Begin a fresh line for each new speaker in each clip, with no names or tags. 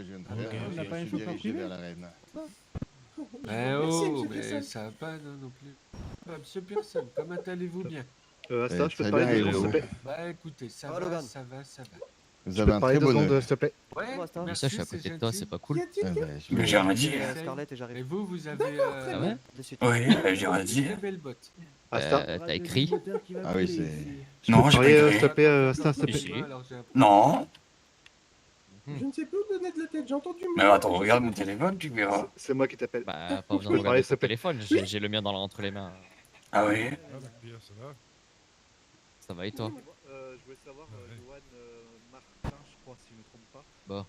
je viens de
Ok,
faire.
on n'a
Je
pas un
suis
chauffeur
dirigé
privé
vers la reine.
Oh, mais ça va pas non plus. Monsieur Pearson, comment allez-vous bien?
Asta, je peux te
Très
parler
bien,
2
et
secondes, s'il te
vous?
plaît?
Bah écoutez, ça
va,
va,
Logan?
ça va, ça va.
Vous
Je
avez
peux te
un
parler
très
2
beau
secondes,
nœud.
s'il te plaît?
Ouais,
Comment ça?
Mais ça, je suis à
merci,
côté de toi, c'est pas cool.
Ah bah, je
Mais
me-
j'ai rien dit.
J'appelle
Essaye.
Scarlett et
Et
j'arrive.
vous, vous avez
Ah ouais
De suite.
Oui, j'ai rien dit.
très belles bottes.
Asta?
T'as écrit?
Ah oui, c'est...
Non,
Je
j'ai
peux te
pas
parler, s'il te
écrit.
plaît, Asta, s'il te plaît?
Si.
Non.
Je ne sais plus où donner de la tête, j'ai entendu.
Mais attends, regarde mon téléphone, tu verras.
C'est moi qui t'appelle.
Bah, pas
peux
besoin de
parler,
regarder
s'il te
ton
plaît?
téléphone, j'ai le mien entre les mains.
Ah oui.
Ça va et toi?
Je voulais savoir, Johan Martin, je crois, si je ne me trompe pas.
Bon.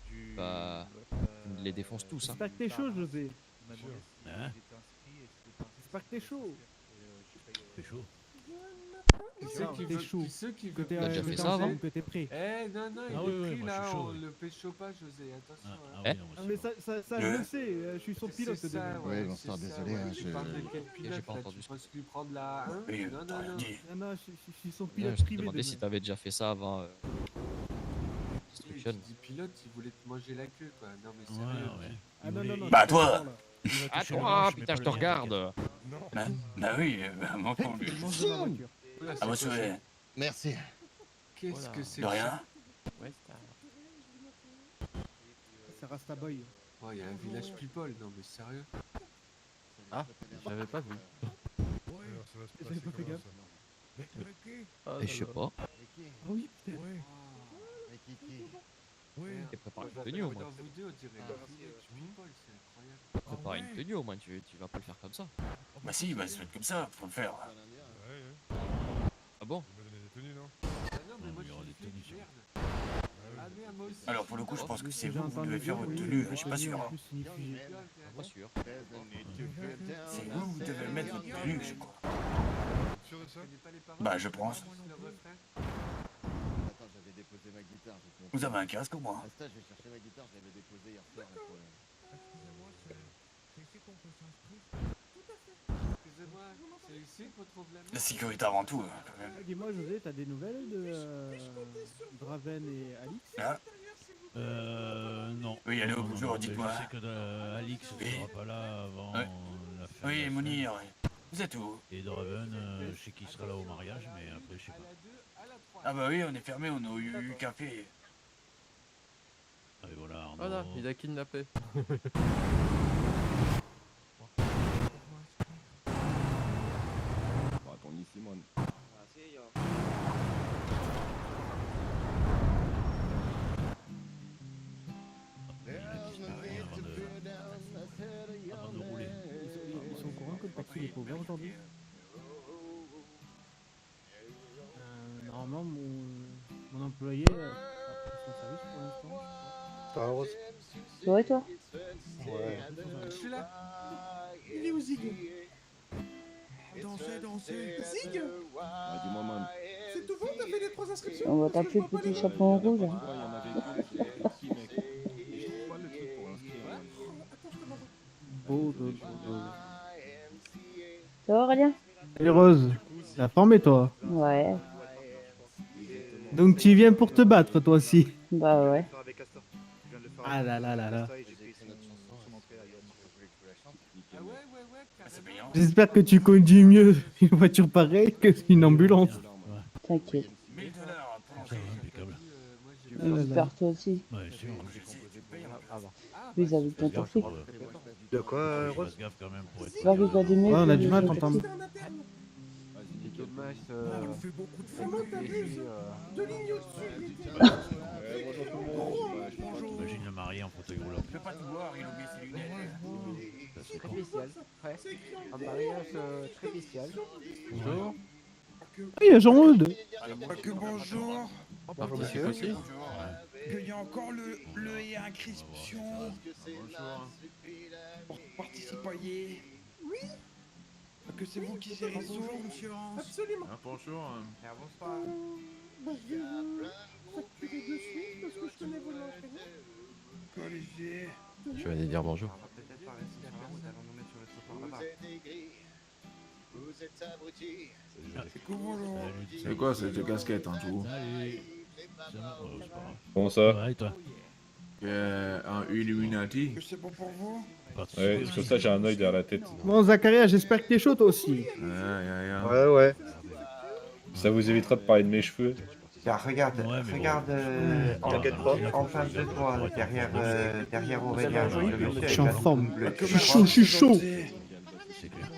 Du...
Bah, tu les défonces tous, hein.
J'espère que t'es chaud, José.
Il m'a demandé s'il
Hein?
était inscrit et s'il était inscrit.
J'espère que t'es chaud.
C'est chaud.
Qui c'est qui
T'es
veut,
chaud.
qui c'est qui
Que
veut
t'es
T'as déjà fait
que
ça
t'es en
avant?
forme, que t'es prêt.
Eh, non, non, il
Ah
est
oui, oui,
pris
moi,
là,
je suis chaud,
on
oui.
le pécho pas, José, attention.
Ah,
hein.
oui, non,
Ah, mais ça, je
Le-
le sais, je suis son pilote
C'est
déjà.
ça,
Ouais,
ouais,
bonsoir,
c'est ça,
désolé,
ouais.
hein,
Tu
je-
parles de quel
J'ai
pilote
pas
là?
entendu
Tu
ça.
penses lui prendre la 1?
Oui,
Non,
t'as
non,
rien
non.
dit.
Non, non, je suis son
Non,
pilote
je te
privé.
demandais si
déjà.
t'avais déjà fait ça avant
Oui,
Destruction.
je dis pilote, il voulait te manger la queue, quoi. Non, mais
Ouais,
sérieux.
ouais.
Ah non, non, non.
Bah,
c'est
toi.
pas bon, là.
Ah toi, putain, je te regarde!
Bah oui, moi non plus.
Il mange de ma voiture.
Oula,
Ah,
c'est
moi,
quoi ça?
c'est
Merci.
Qu'est-ce que c'est
de
que ça?
rien.
C'est Rastaboy.
Oh, il y a un village people, non, mais sérieux?
Ah, j'avais pas vu.
J'avais pas fait gaffe.
Et je sais pas,
Ah oui, putain.
t'es préparé
Moi,
une tenue au moins.
dans vous deux, on dirait le village people, c'est incroyable.
Préparer une tenue au moins, tu vas pas le faire comme ça.
Bah si, bah ça va être comme ça, faut le faire.
Ah bon?
Ah non, mais
Non,
moi,
mais il y aura
je
des
suis
tenues,
flic,
sur-
merde. Ah merde, moi aussi.
Alors pour le coup, je pense que c'est
J'ai
vous, vous
entendu
devez faire
dire,
votre
oui,
tenue,
que
je suis pas sûr.
en
hein.
plus signifie-
Pas sûr.
C'est vous, vous devez mettre votre tenue, je crois.
Tu connais pas les paroles?
Bah je pense.
Le refrain?
Attends, j'avais déposé ma guitare. j'ai
Vous avez un casque au moins.
Asta, je vais chercher ma guitare, je l'avais déposée hier soir. là,
Excusez-moi, c'est ici qu'on trouve la
La
merde?
sécurité avant tout, quand même.
Ah, dis-moi, José, t'as des nouvelles de Draven et Alix?
Là,
Non.
Oui, allô,
Non, non,
bonjour,
non,
dites-moi.
Je sais que Alix
Oui.
sera pas là avant
Ouais.
la fin.
oui,
de la
Mounir,
semaine.
vous êtes où?
Et Draven, je sais qu'il sera là au mariage, mais après, je sais
À
pas.
la 2, à la 3.
Ah bah oui, on est fermé, on a eu café.
Et voilà, Arnaud.
Voilà, il a kidnappé.
Bon, attends, ni Simone.
Il a disparu avant de rouler.
Ils sont au courant que le taxi est ouvert aujourd'hui? Normalement, mon employé a pris son service pour l'instant.
Ça va, Rose?
Ouais, toi?
Ouais.
Je suis là.
Il est où Zig?
Danser.
Zig?
Ah, dis-moi, man.
C'est tout bon, t'as fait les 3 inscriptions?
On va t'appeler petit chaperon rouge.
Ouais, il y en avait que ici, mec. Et je trouve pas le truc pour inscrire. man.
Ça va, Aurélien?
Salut Rose, la forme et toi?
Ouais,
Donc tu viens pour te battre toi aussi?
bah ouais.
Avec Asta. Je viens de le faire
Ah
avec
là là là là.
Asta et j'ai pris son entrée à Yann.
Ah ouais,
Ah, c'est
carrément.
payant.
J'espère que tu conduis mieux une voiture pareille qu'une ambulance.
T'inquiète.
1000 $ pour
Ça
l'entrée.
va, impeccable.
Moi, j'ai
Ah là là.
J'espère toi aussi.
Ouais, sûr.
Je sais, tu payes.
Plus avec ton
Fais gaffe,
taxi.
De quoi,
je
Rose?
fasse gaffe quand même pour être.
J'espère qu'il conduit mieux.
Ouais, on a
que
du mal à
le
t'entendre.
taxi.
Imagine le marié en fauteuil roulant.
Je peux pas tout voir, il oublie ses lunettes.
Ça, c'est con.
Un mariage très spécial. Bonjour.
Ah, il y a Jean-Aude.
Que bonjour,
Monsieur aussi.
qu'il y a encore le et inscription pour participer. Oui. Que c'est vous qui gérez ça, monsieur Hans.
Absolument.
Bonjour.
Bonsoir.
Bah, je vais vous facturer de suite parce que je connais vos noms.
Olivier.
Je vais aller dire bonjour.
C'est quoi bonjour?
C'est
quoi cette casquette en tout?
Salut. C'est bon, c'est pas grave.
Comment
Ça va et toi?
Un Illuminati.
Que c'est bon pour vous?
Ouais,
c'est pour ça que j'ai un œil derrière la tête.
Bon, Zacharia, j'espère que t'es chaud toi aussi.
Ouais, ouais.
Ça vous évitera de parler de mes cheveux.
Regarde,
Ouais, mais
regarde
bon. T'inquiète pas.
en face de toi, derrière Aurélien. Le monsieur
Je suis en
avec la
forme.
double bleue.
Je suis chaud, je suis chaud.
C'est clair.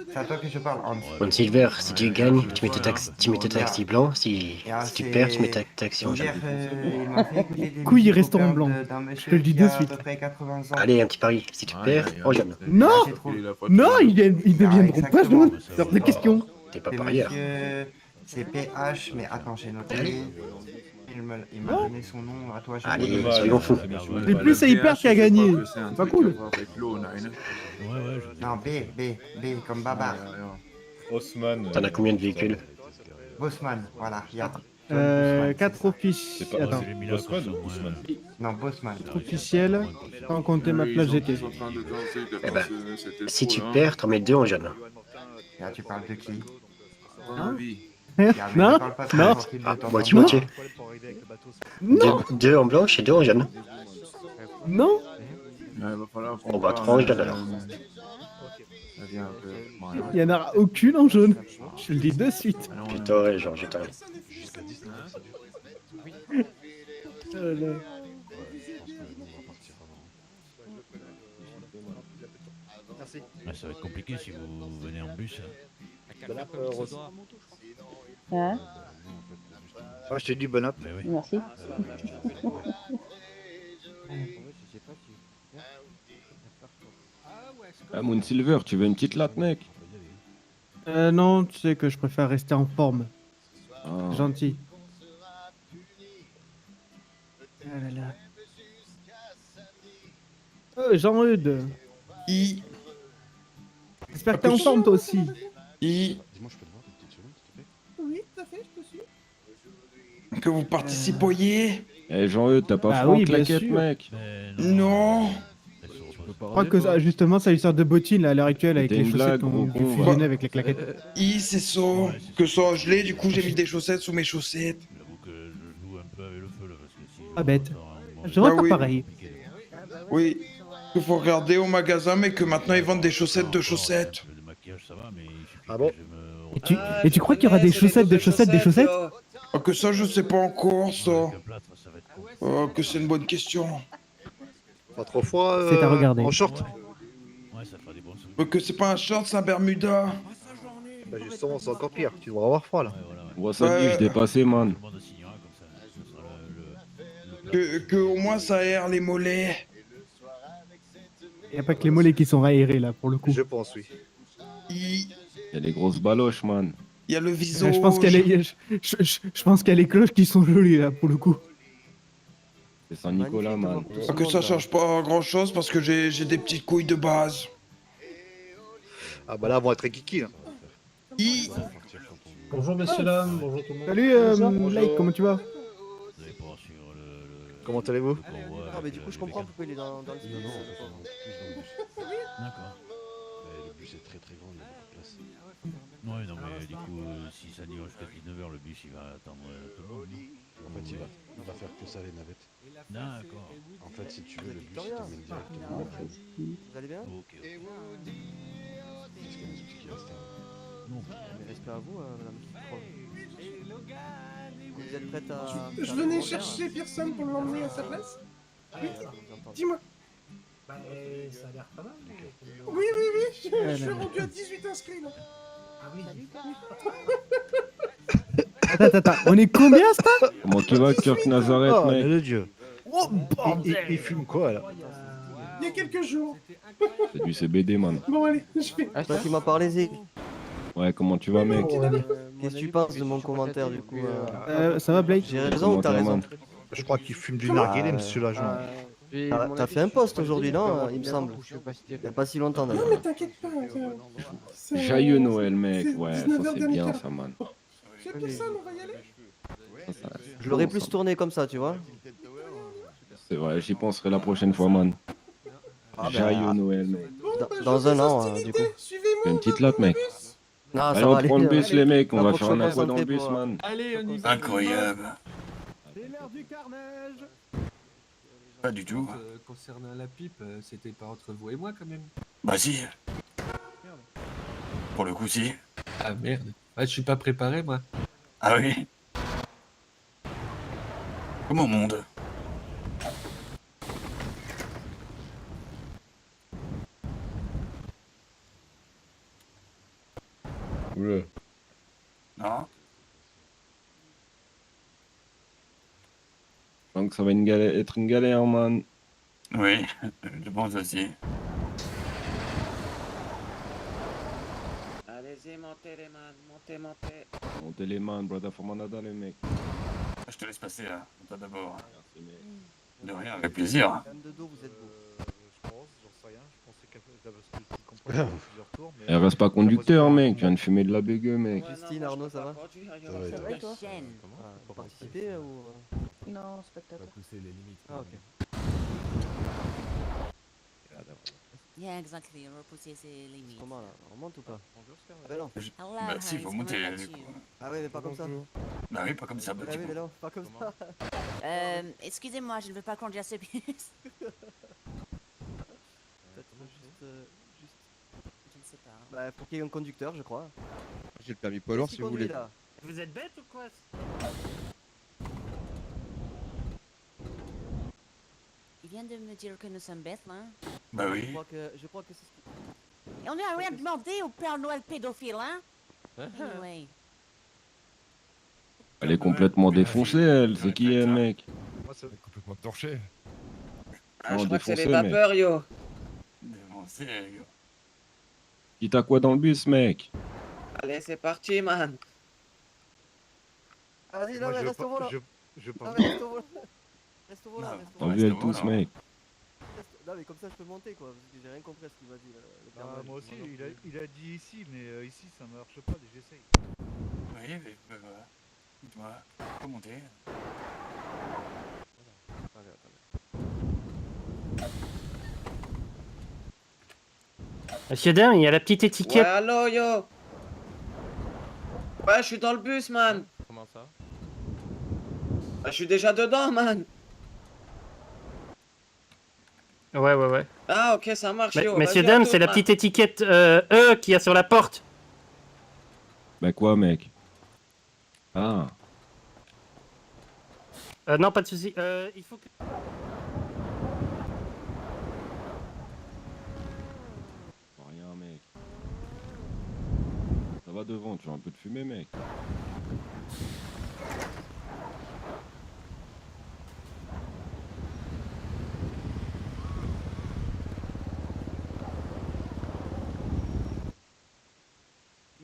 C'est à toi que je parle, Hans.
Bon, Silver, si tu gagnes, tu mets ta taxi blanc. Si tu perds, tu mets ta taxi en jaune.
Couille, restaurant blanc. Je te le dis de suite.
Allez, un petit pari. Si tu perds, en jaune.
Non, non, ils deviendront pas jaunes. Hors de question.
T'es pas parieur.
C'est PH, mais attends, j'ai noté. Il m'a donné son nom, à toi, j'ai
Allez,
noté.
soyons fous.
Et plus c'est hyper qu'à gagner. C'est pas cool.
Ouais,
Non, B, comme Babar.
Haussmann.
T'en as combien de véhicules?
Bosman, voilà, regarde.
4 officiels.
C'est pas
Attends,
Haussmann.
Non, Bosman.
officiels, sans compter ma plage GT.
Eh ben, si tu perds, t'en mets 2 en jaune.
Là, tu parles de qui?
Hein
Regarde, mais
Non,
ne parle pas trop
non.
fort qu'il
Ah,
t'entend
moitié-moitié.
Non,
2 en blanche et 2 en jaune.
non.
On va 3 en jaune alors.
Il y en aura aucune en jaune. Je le dis de suite.
J'ai tort, genre, j'ai tort.
Ah, ça va être compliqué si vous venez en bus.
Hein?
Oh, je t'ai dit bon up.
Mais oui.
Merci.
Ah, Moon Silver, tu veux une petite latte, mec?
Non, tu sais que je préfère rester en forme.
Ah.
Gentil. Ah là là. Oh, Jean-Eudes. J'espère que t'es en forme toi aussi.
Dis-moi, je peux te voir une petite seconde, s'il te plaît?
Oui, tout à fait, je te suis.
Que vous participiez?
Eh, Jean-Eudes, t'as pas
Ah
froid en
oui, bien
claquette,
sûr.
mec?
Non.
Je crois que ça, justement, ça lui sert de bottine là, à l'heure actuelle avec
T'es
les
une
chaussettes
blague,
qu'on
gros
dû
con,
fusionner avec les claquettes.
C'est ça. Que ça gelé, du coup, j'ai mis des chaussettes sous mes chaussettes.
J'avoue que je joue un peu avec le feu là parce que si.
Ah, bête.
Je
Je devrais
Bah
faire
oui.
pareil.
Oui. Il faut regarder au magasin, mais que maintenant ils vendent des chaussettes de chaussettes.
Le maquillage ça va, mais il suffit
Ah bon?
que je me.
Et tu crois qu'il y aura des chaussettes, des chaussettes, des chaussettes?
Ah, que ça, je sais pas encore, ça.
Avec un plâtre, ça va être compliqué.
Oh, que c'est une bonne question.
Pas trop froid.
C'est à regarder.
En short.
Ouais, ça fera des bons souvenirs.
Que c'est pas un short, c'est un Bermuda.
Bah justement, c'est encore pire. Tu devrais avoir froid là.
Ouais, voilà, ouais.
Wasabi, je dépassé, man.
Tout le monde signera comme ça. Ce sera le
Que au moins ça aère les mollets.
Il n'y a pas que les mollets qui sont aérés là pour le coup.
Je pense, oui.
Il
Y'a les grosses baloches, man.
y a le visage.
Je pense je pense qu'il y a les cloches qui sont jolies là pour le coup.
C'est Saint-Nicolas, man.
Ah, que ça change pas grand chose parce que j'ai des petites couilles de base.
Ah bah là, elles vont être kiki là.
Bonjour messieurs, dames, bonjour tout le monde.
Salut Blake, comment tu vas?
Vous allez pouvoir suivre le
Comment allez-vous?
convoi
Ah,
avec,
mais du coup, je comprends
les
pourquoi il est dans le
D'accord.
Le bus est très très grand, il y a beaucoup de place.
Ouais, non, mais du coup, si ça dure jusqu'à 19h, le bus il va attendre tout le monde.
En fait, il va faire que ça, les navettes.
D'accord.
En fait, si tu veux, le bus il t'emmène directement.
Vous allez bien?
Ok.
Qu'est-ce qu'elle m'explique là,
Non.
Mais respect à vous, madame. Vous êtes prête à...
Je venais chercher Pearson pour l'emmener à sa place. Oui, dis-moi.
Bah, ça a l'air pas mal.
Oui, je suis rendu à 18 inscrits là.
Ah oui.
Attends, on est combien ça?
Comment tu vas, Kirk Nazareth,
Oh,
mec?
le dieu.
Oh bordel!
Il fume quoi là?
Il y a quelques jours.
C'est du CBD, man.
Bon allez, je fais.
Ah, toi qui m'as parlé, Zé.
Ouais, comment tu vas, mec?
Qu'est-ce que tu penses de mon commentaire du coup?
Ça va Blake?
J'ai raison ou t'as raison?
Je crois qu'il fume du narguilé, monsieur l'agent.
T'as fait un post aujourd'hui, non? Il me semble. Il y a pas si longtemps
Non
d'ailleurs.
mais t'inquiète pas.
Joyeux Noël, mec. Ouais, ça c'est bien, ça, man.
J'ai Pearson, on va y aller?
Je l'aurais plus tourné comme ça, tu vois.
C'est vrai, j'y penserai la prochaine fois, man.
Ah,
Joyeux Noël, mec.
Dans un an, du coup.
Fais une petite latte, mec.
Non,
Allez,
ça
on
va
prend le
aller.
bus, les mecs. On
Là,
va
faut
faire
que
un
je sois
aqua dans le
concentré
bus,
pour,
man.
Allez, on y va.
Incroyable.
C'est l'heure du carnage.
Pas du tout.
Concernant la pipe, c'était pas entre vous et moi quand même.
Bah si. Pour le coup, si.
Ah merde. Ouais, je suis pas préparé moi.
Ah oui. Comment monde?
Oula.
Non.
Je sens que ça va être une galère, man.
Oui, je pense aussi.
Allez-y, montez les mains, montez.
Montez les mains, brother Formanada, les mecs.
Je te laisse passer là, toi d'abord. De rien, avec plaisir.
De dos, vous êtes beau. Je pense, j'en sais rien. Je pensais parce que tu comprends qu'il y a plusieurs tours. Mais
Eh, reste pas conducteur, mec. Tu viens de fumer de la bégueux, mec.
Justine, Arnaud, ça va?
Ça va et toi?
Pour participer ou...
Non, spectateur.
Pousser les limites.
Ah, ok.
Yeah, exactly. Repousser ses limites.
Comment là? On monte ou pas? Ah bah non.
Bah si, faut monter du coup.
Ah ouais, mais pas comme ça.
Bah oui, pas comme ça.
Ah oui, mais non, pas comme ça.
Excusez-moi, je ne veux pas conduire ce bus.
Peut-être juste...
Je ne sais pas.
Bah, pour qu'il y ait un conducteur, je crois.
J'ai le permis poids lourd si vous voulez.
Là.
Vous êtes bête ou quoi?
Il vient de me dire que nous sommes bêtes, là.
Bah oui.
Je crois que c'est ce qui...
Et on n'a rien demandé au Père Noël pédophile, hein? Anyway.
Elle est complètement défoncée, elle. C'est qui, elle, mec?
Moi, c'est complètement torché.
Ah, je crois que c'est les vapeurs, yo.
Défoncé, yo.
Qui t'a quoi dans le bus, mec?
Allez, c'est parti, man. Vas-y, là, reste au volant.
Je
Ah,
pense.
mais reste au volant. Reste au volant, reste au
T'as
volant.
vu, elle tous, mec.
Non, mais comme ça, je peux monter, quoi. Parce que j'ai rien compris à ce qu'il m'a dit, le Père
Ah,
Noël.
moi aussi, il a dit ici, mais ici ça marche pas, j'essaye.
Oui, mais voilà. Dites-moi, faut monter.
Monsieur Dan, il y a la petite
Ouais,
étiquette.
allô, yo. Ouais, je suis dans le bus, man.
Comment ça?
Bah, je suis déjà dedans, man.
Ouais.
Ah, ok, ça marche, yo.
Monsieur
Vas-y, à
Dan,
toutes,
c'est la
man.
petite étiquette E qu'il y a sur la porte.
Bah quoi, mec? Ah.
Non, pas de souci. Il faut que...
Rien, mec. Ça va devant, tu as un peu de fumée, mec.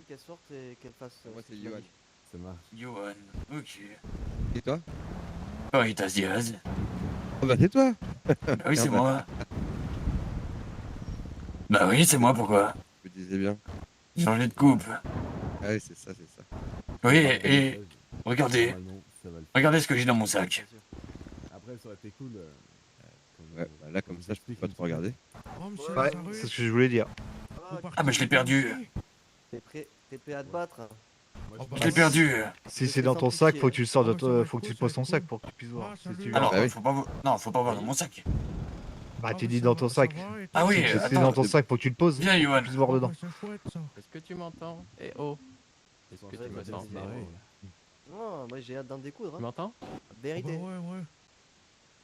Qu'elle sorte et qu'elle fasse...
Moi, c'est Johan.
Ça marche.
Johan, ok.
Et toi?
Caritas Diaz.
Oh bah c'est toi.
Bah oui, c'est moi. Bah oui, c'est moi, pourquoi?
Je me disais bien.
Changer de coupe.
Ah oui, c'est ça, c'est ça.
Oui, et regardez. Regardez ce que j'ai dans mon sac.
Après, ça aurait été cool.
Ouais, bah là, comme ça, je peux pas te regarder.
Ouais, c'est ce que je voulais dire.
Ah, bah je l'ai perdu.
T'es prêt à te battre?
Je l'ai perdu.
Si c'est dans ton sac, faut que tu le sors faut que tu poses ton sac pour que tu puisses voir. Si tu veux.
Alors,
Bah oui.
faut pas voir dans mon sac.
Bah, tu dis dans ton sac.
Ah oui,
Si c'est
attends.
dans ton sac, faut que tu le poses.
Viens, Johan.
Tu puisses voir dedans.
Est-ce que tu m'entends? Eh oh! Est-ce que tu m'entends?
Non, moi j'ai hâte d'en découdre.
Tu
Hein.
m'entends?
Vérité.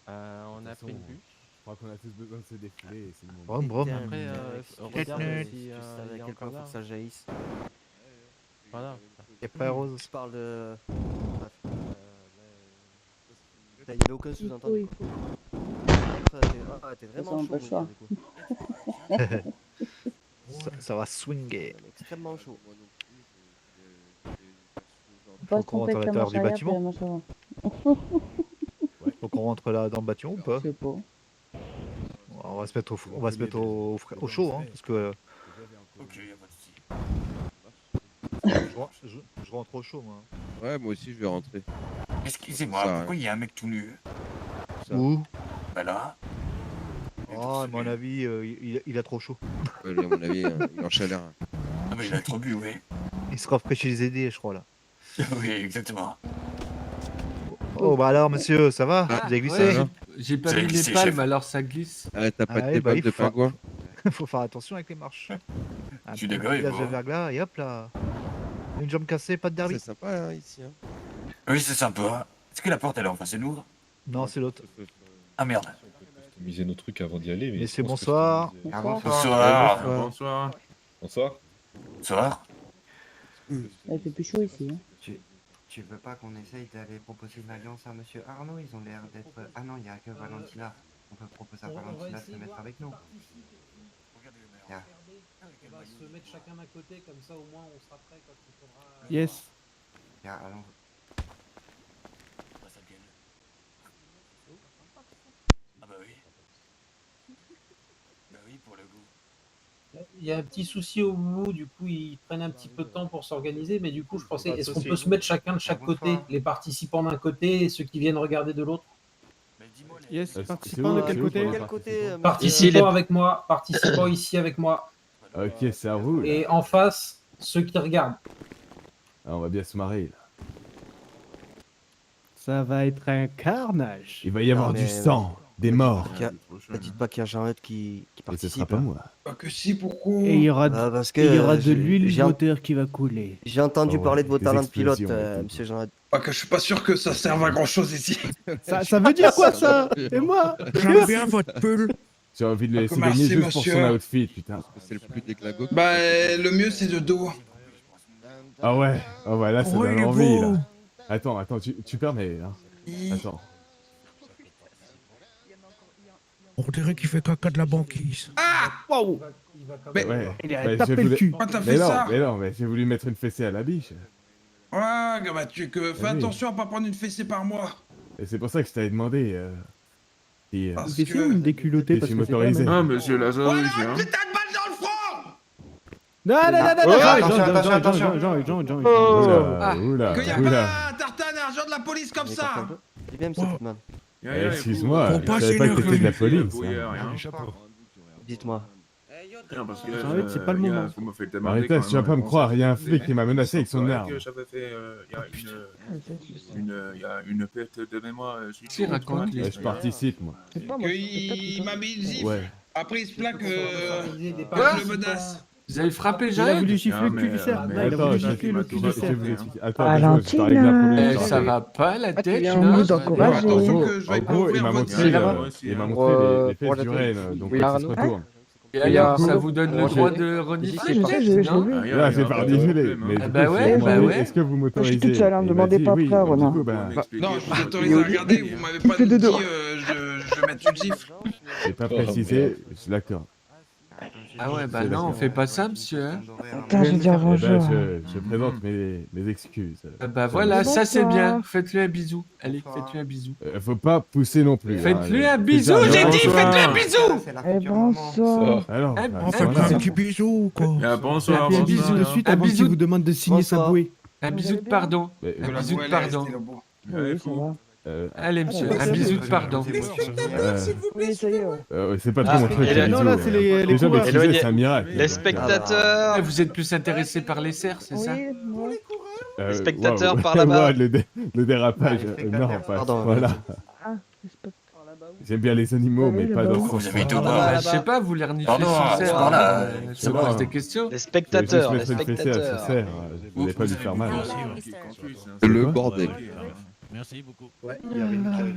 On a pris le bus.
Je crois qu'on a tous besoin de se défouler et c'est le moment.
Brom, brom.
Après, regarde si
Tu
il y
savais à
a
quel point
encore
faut que
là.
ça jaillisse.
Voilà.
Et pas rose.
Je parle de... Bref. Il n'y avait aucun sous-entendu.
Oui,
T'es
Ça,
vraiment
on
chaud,
peut le choix.
du coup.
Ça va swinger.
Extrêmement chaud.
Faut pas
Faut
se
qu'on
tromper
rentre à
avec la
l'intérieur
marche
du
arrière,
bâtiment.
puis la marche avant.
Faut qu'on rentre là dans le bâtiment ou pas?
Je sais pas.
On va se mettre au chaud, hein, parce que
Ok, y'a pas de soucis.
je rentre au chaud, moi.
Ouais, moi aussi, je vais rentrer.
Excusez-moi,
Ça,
pourquoi il y a un mec tout nu?
Où?
Bah là.
Oh, à mon avis, il a trop chaud.
Ouais, lui, à mon avis, il est en chaleur.
Ah bah il a trop bu, oui.
Il se rafraîchit les idées, je crois, là.
Oui, exactement.
Oh, bah alors, monsieur, ça va? Vous avez glissé?
J'ai pas
Vous avez
mis les
glissé,
palmes,
chef.
alors ça glisse.
Ah, t'as pas
Ah
de
ouais,
tes
bah,
bottes
il
de
faut-
pingouin?
Faut faire attention avec les marches. Un
Je suis
petit
d'accord avec
village de
vous.
verglas, et hop là. Une jambe cassée, pas de derby.
C'est sympa hein, ici. Hein.
Oui, c'est sympa. Est-ce que la porte elle est en face de nous?
Non, c'est l'autre.
Ah merde.
Customiser nos trucs avant d'y aller. Mais
Messieurs,
je pense que
bonsoir.
customiser-
Ah, bonsoir.
Bonsoir.
Bonsoir.
Bonsoir.
Bonsoir.
Il fait plus chaud ici. Hein.
Tu veux pas qu'on essaye d'aller proposer une alliance à monsieur Arnaud? Ils ont l'air d'être... Ah non, il n'y a que Valentina. On peut proposer à Valentina de se mettre avec nous. Tiens.
On va se mettre chacun d'un côté, comme ça au moins on sera prêt quand il faudra.
Yes.
Tiens, allons.
Ah bah oui. Bah oui, pour le goût.
Il y a un petit souci au bout, du coup ils prennent un petit peu de temps pour s'organiser, mais du coup je pensais,
Pas de
est-ce qu'on
souci.
peut se mettre chacun de chaque
Bonsoir.
côté, les participants d'un côté et ceux qui viennent regarder de l'autre?
Yes,
c'est
participant
où,
de quel
c'est où
côté?
pour
Quel côté monsieur
Participants avec moi, participants ici avec moi,
Ok, ça roule.
et en face, ceux qui regardent.
Ah, on va bien se marrer là.
Ça va être un carnage.
Il va y avoir
Non,
du
mais-
sang, des morts.
Ne dites pas qu'il y a Jean-Eudes qui
Et ce
participe.
sera pas
hein.
moi.
Pas que si, pourquoi?
Et il y aura,
Ah, parce que
il y aura de
j'ai-
l'huile
j'ai
moteur qui va couler.
J'ai entendu
Oh,
parler de vos
des
talents de pilote,
explosions et tout.
monsieur Jean-Eudes.
Pas que je suis pas sûr que ça serve à grand chose ici.
Ça veut dire quoi ça? Et moi?
J'aime bien votre pull.
J'ai envie de le laisser
Merci,
gagner juste pour
monsieur.
son outfit, putain.
C'est le plus déglago.
Bah, le mieux c'est de dos.
Ah ouais, là ça
Oh, il
donne
est
envie
beau.
là. Attends, tu permets, hein. Attends.
On dirait qu'il fait caca de la banquise. Ah!
Wow!
Mais-
Ouais.
Il a
Bah,
tapé
j'ai
le
voulu-
cul.
Pourquoi t'as
Mais
fait
non,
ça?
mais j'ai voulu mettre une fessée à la biche.
Ouais, bah fais
Ah oui.
attention à pas prendre une fessée par mois.
Et c'est pour ça que je t'avais demandé. Si,
Parce
Des films ou
que...
une déculottée
Si
parce
tu
que c'est pas
m'autorisais.
mal.
Ah, monsieur Lazarus, hein.
Putain de balle dans le front!
Non, non, non, non, non,
Oula,
Qu'il y a
oula.
pas un tartane argent de la police comme ça!
Dis bien, monsieur Footman.
Excuse-moi,
Faut
je
pas
savais pas
gêner
que t'étais de la
le
police.
brouillard,
hein.
hein.
Dites-moi.
Non, parce que là,
Jean-Eudes, c'est pas le moment.
vous me faites demander
Arrête,
quand
tu vas
même,
pas me
on
croire, il y a un
s'est
flic qui m'a menacé avec son
Ouais,
arme.
que j'avais fait, il y a une perte de mémoire.
Si, raconte
Ouais, je participe, moi.
Qu'il m'a mis le zif.
Ouais.
Après, il se plaque
Des
le menace.
Vous avez frappé
Il a voulu
Jean-Eudes?
gifler le cul du cerf.
mais
Là, il a
attends,
voulu
je-
gifler le cul du
Je vais
cerf.
vous expliquer. Attends, je parlais bien pour lui.
Ça va pas la tête,
il a un
là?
mood encouragé.
Attention que je
En
vais
gros, il
ouvrir
m'a
votre
montré,
ciel.
il m'a montré les fesses du renne, donc
Oui,
il se
Arnaud.
retourne.
Ça vous donne le droit de renifler?
Je sais, je l'ai vu.
Là, j'ai pas désolé, mais
Ah
du
bah
coup,
ouais,
je lui ai
bah
demandé,
ouais.
est-ce que vous m'autorisez?
Je suis toute seule, hein,
Et il m'a
demandez
dit
pas
oui,
après,
donc du
Ronan.
coup, ben,
Non, je vous autorise à regarder, vous m'avez pas
fait
dit
dodo.
je vais mettre une gifle.
j'ai pas précisé, je suis d'accord.
Ah ouais, bah non, on fait pas ça, monsieur. hein.
Attends, je vais dire
Eh ben,
bonjour.
je présente mes excuses.
Ah bah voilà, ça c'est
Bonsoir.
bien. Faites-lui un bisou. Allez, faites-lui un bisou.
Faut pas pousser non plus.
Faites-lui
hein.
un bisou,
Déjà,
j'ai dit,
bonsoir.
faites-lui un bisou!
Eh, bonsoir.
Alors,
Un
bah,
bisou.
voilà.
petit bisou, quoi.
Bonsoir,
Un bisou de
bonsoir.
suite
Un
avant
bisou.
qu'il vous demande de signer sa
Bonsoir.
bouée.
Un bisou de pardon.
Mais,
Un bisou de pardon.
Oui, ça va.
Allez, monsieur, un bisou de pardon.
Oui, ça y est, ouais.
c'est pas trop mon truc.
et
les
non,
bisous,
là, c'est les
Déjà,
coureurs.
m'excuser, c'est un miracle.
Les spectateurs.
Ah, vous êtes plus intéressé par les cerfs, c'est ça?
Oui, ouais.
Les
spectateurs par là-bas.
Le dérapage, non, pas
Pardon.
voilà.
Ah, respect.
J'aime bien les animaux,
Ah oui,
mais
le
pas dans
ballon.
ce
Vous avez
sens.
tout
Ah,
bas.
bah, je sais pas, vous les reniflez
Pardon,
sur cerf.
par là.
Ça
Voilà.
pose des questions.
Les
Je vais juste
spectateurs. Les
mettre une fessée à ce
spectateurs.
cerf, je voulais pas lui faire mal.
Le
quoi
bordel.
Merci beaucoup.
Ouais, il y avait une carrière.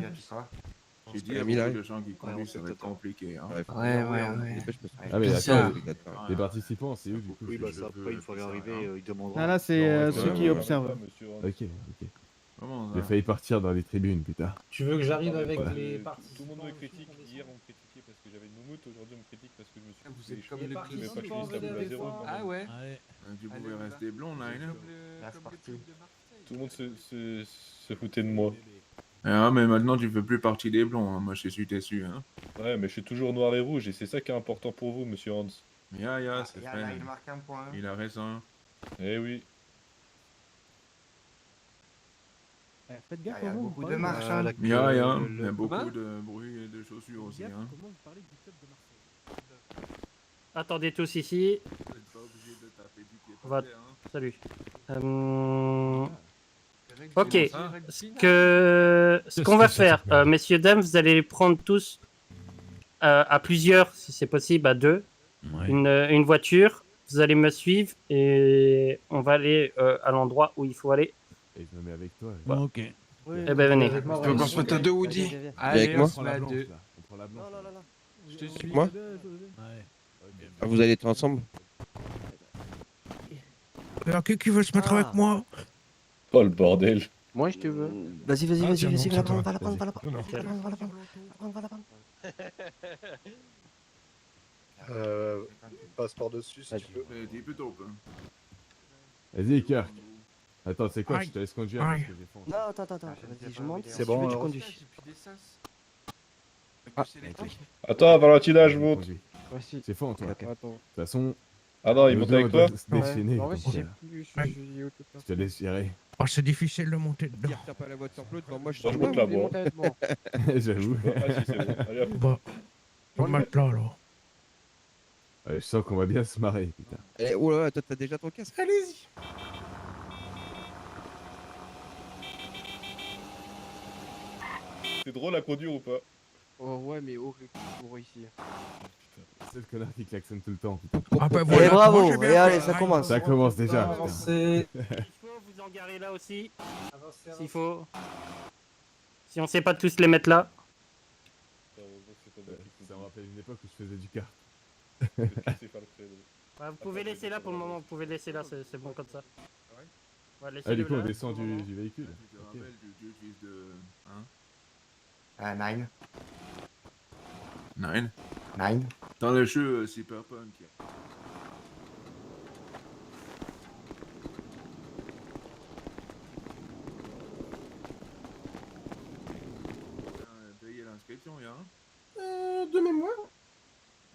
J'ai dit à beaucoup de gens qui conduisent, ça va être compliqué. Hein.
Ouais.
Ah, mais
Bizarre.
attends, les participants, c'est où du coup?
Oui, bah ça, après, une fois arrivé, ils demanderont.
Ah là, c'est ceux qui observent.
Ok.
Comment
J'ai
ça?
failli partir dans les tribunes, putain.
Tu veux que j'arrive avec
Ouais.
les
Tout
participants?
le monde me critique. Hier, on me critiquait parce que j'avais une moumoute. Aujourd'hui, on me critique parce que je me suis
Vous
fait
êtes comme
échouer.
les
Mais pas que je
participants,
suis stable à zéro.
Ah ouais.
Tu pouvais rester blond, là, hein.
Là, c'est parti.
Tout le monde se foutait de moi.
Ah, mais maintenant, tu fais plus partie des blonds. Hein. Moi, je suis déçu. Hein.
Ouais, mais je suis toujours noir et rouge et c'est ça qui est important pour vous, monsieur Hans.
C'est
Là,
fait.
il marque un point.
Il a raison.
Eh oui.
Faites
Il y
gaffe,
a
Ronan,
beaucoup
vous
de
parlez.
marches.
Ah,
hein.
la-
Il y a
le-
beaucoup
Hein
de bruit et de chaussures aussi.
Gaffe,
Hein.
comment vous parlez du club de Marseille?
Attendez tous ici.
Vous n'êtes pas obligé de taper du pied
On va-
par terre, hein.
Salut. Ok. Ce qu'on va faire, messieurs, dames, vous allez les prendre tous à plusieurs, si c'est possible, à deux.
Ouais.
Une voiture. Vous allez me suivre et on va aller à l'endroit où il faut aller.
Et je me mets avec toi.
Voilà.
Ok.
Oui,
Eh ben, venez.
avec moi,
Tu veux qu'on se mette à deux, Woody?
Viens, viens.
Allez,
avec moi
on se met à deux.
On prend la blanche.
Non, non, non, non.
Je te suis.
Moi
Ouais.
Ah, vous allez être ensemble?
Alors, qui veut se mettre avec moi?
Oh le bordel.
Moi, je te veux. Vas-y, vas-y,
Ah,
vas-y,
tiens,
vas-y,
non,
va la
c'est
prendre,
toi.
va la prendre, va la
Non,
prendre,
non.
va la prendre, va la prendre, va la prendre.
Passeport dessus si tu veux.
T'es plutôt peu. Vas-y, Kirk. Attends, c'est quoi?
Aïe.
Je te laisse conduire
Aïe.
parce que j'ai faim.
Non, attends, vas-y, je monte.
C'est
Si
bon,
tu veux, tu
alors.
conduis.
J'ai plus d'essence.
Attends, Valentina, je monte.
Conduis.
Voici.
C'est fort, toi. De
Ok.
toute façon.
Ah non, il monte avec toi?
Se déchaîner.
Non,
comme
je sais
ça.
plus,
Je te laisse gérer.
Oh, c'est difficile de monter dedans.
Pierre, t'as pas la voiture bleue devant moi, je
Non,
te
je monte là,
Vous voulez
bon.
monter avec moi?
J'avoue.
Ah si, c'est bon. Allez, hop.
Bah, on va mettre là, alors.
Ouais, je sens qu'on va bien se marrer, putain.
Eh, oh là là, toi, t'as déjà ton casque?
Allez-y.
C'est drôle à conduire ou pas?
Oh, ouais, mais horrible pour ici.
C'est le connard qui klaxonne tout le temps, putain.
Ah, bah
Et
voilà.
bravo,
moi, j'ai bien
et allez,
fait.
ça commence.
Ça commence déjà, putain.
Avancez.
Il faut vous en garer là aussi, s'il faut. Si on sait pas tous les mettre là.
Ça me rappelle une époque où je faisais du kart.
Ouais, vous pouvez laisser là pour le moment, vous pouvez laisser là, c'est bon comme ça. Ouais,
Ah,
laissez-le
du coup, on
là.
descend du véhicule.
Tu te
Ok.
rappelles du fils de. Hein?
Nine.
Nine.
Nine.
Dans le jeu Cyberpunk. Payer l'inscription, il y a un?
De mémoire.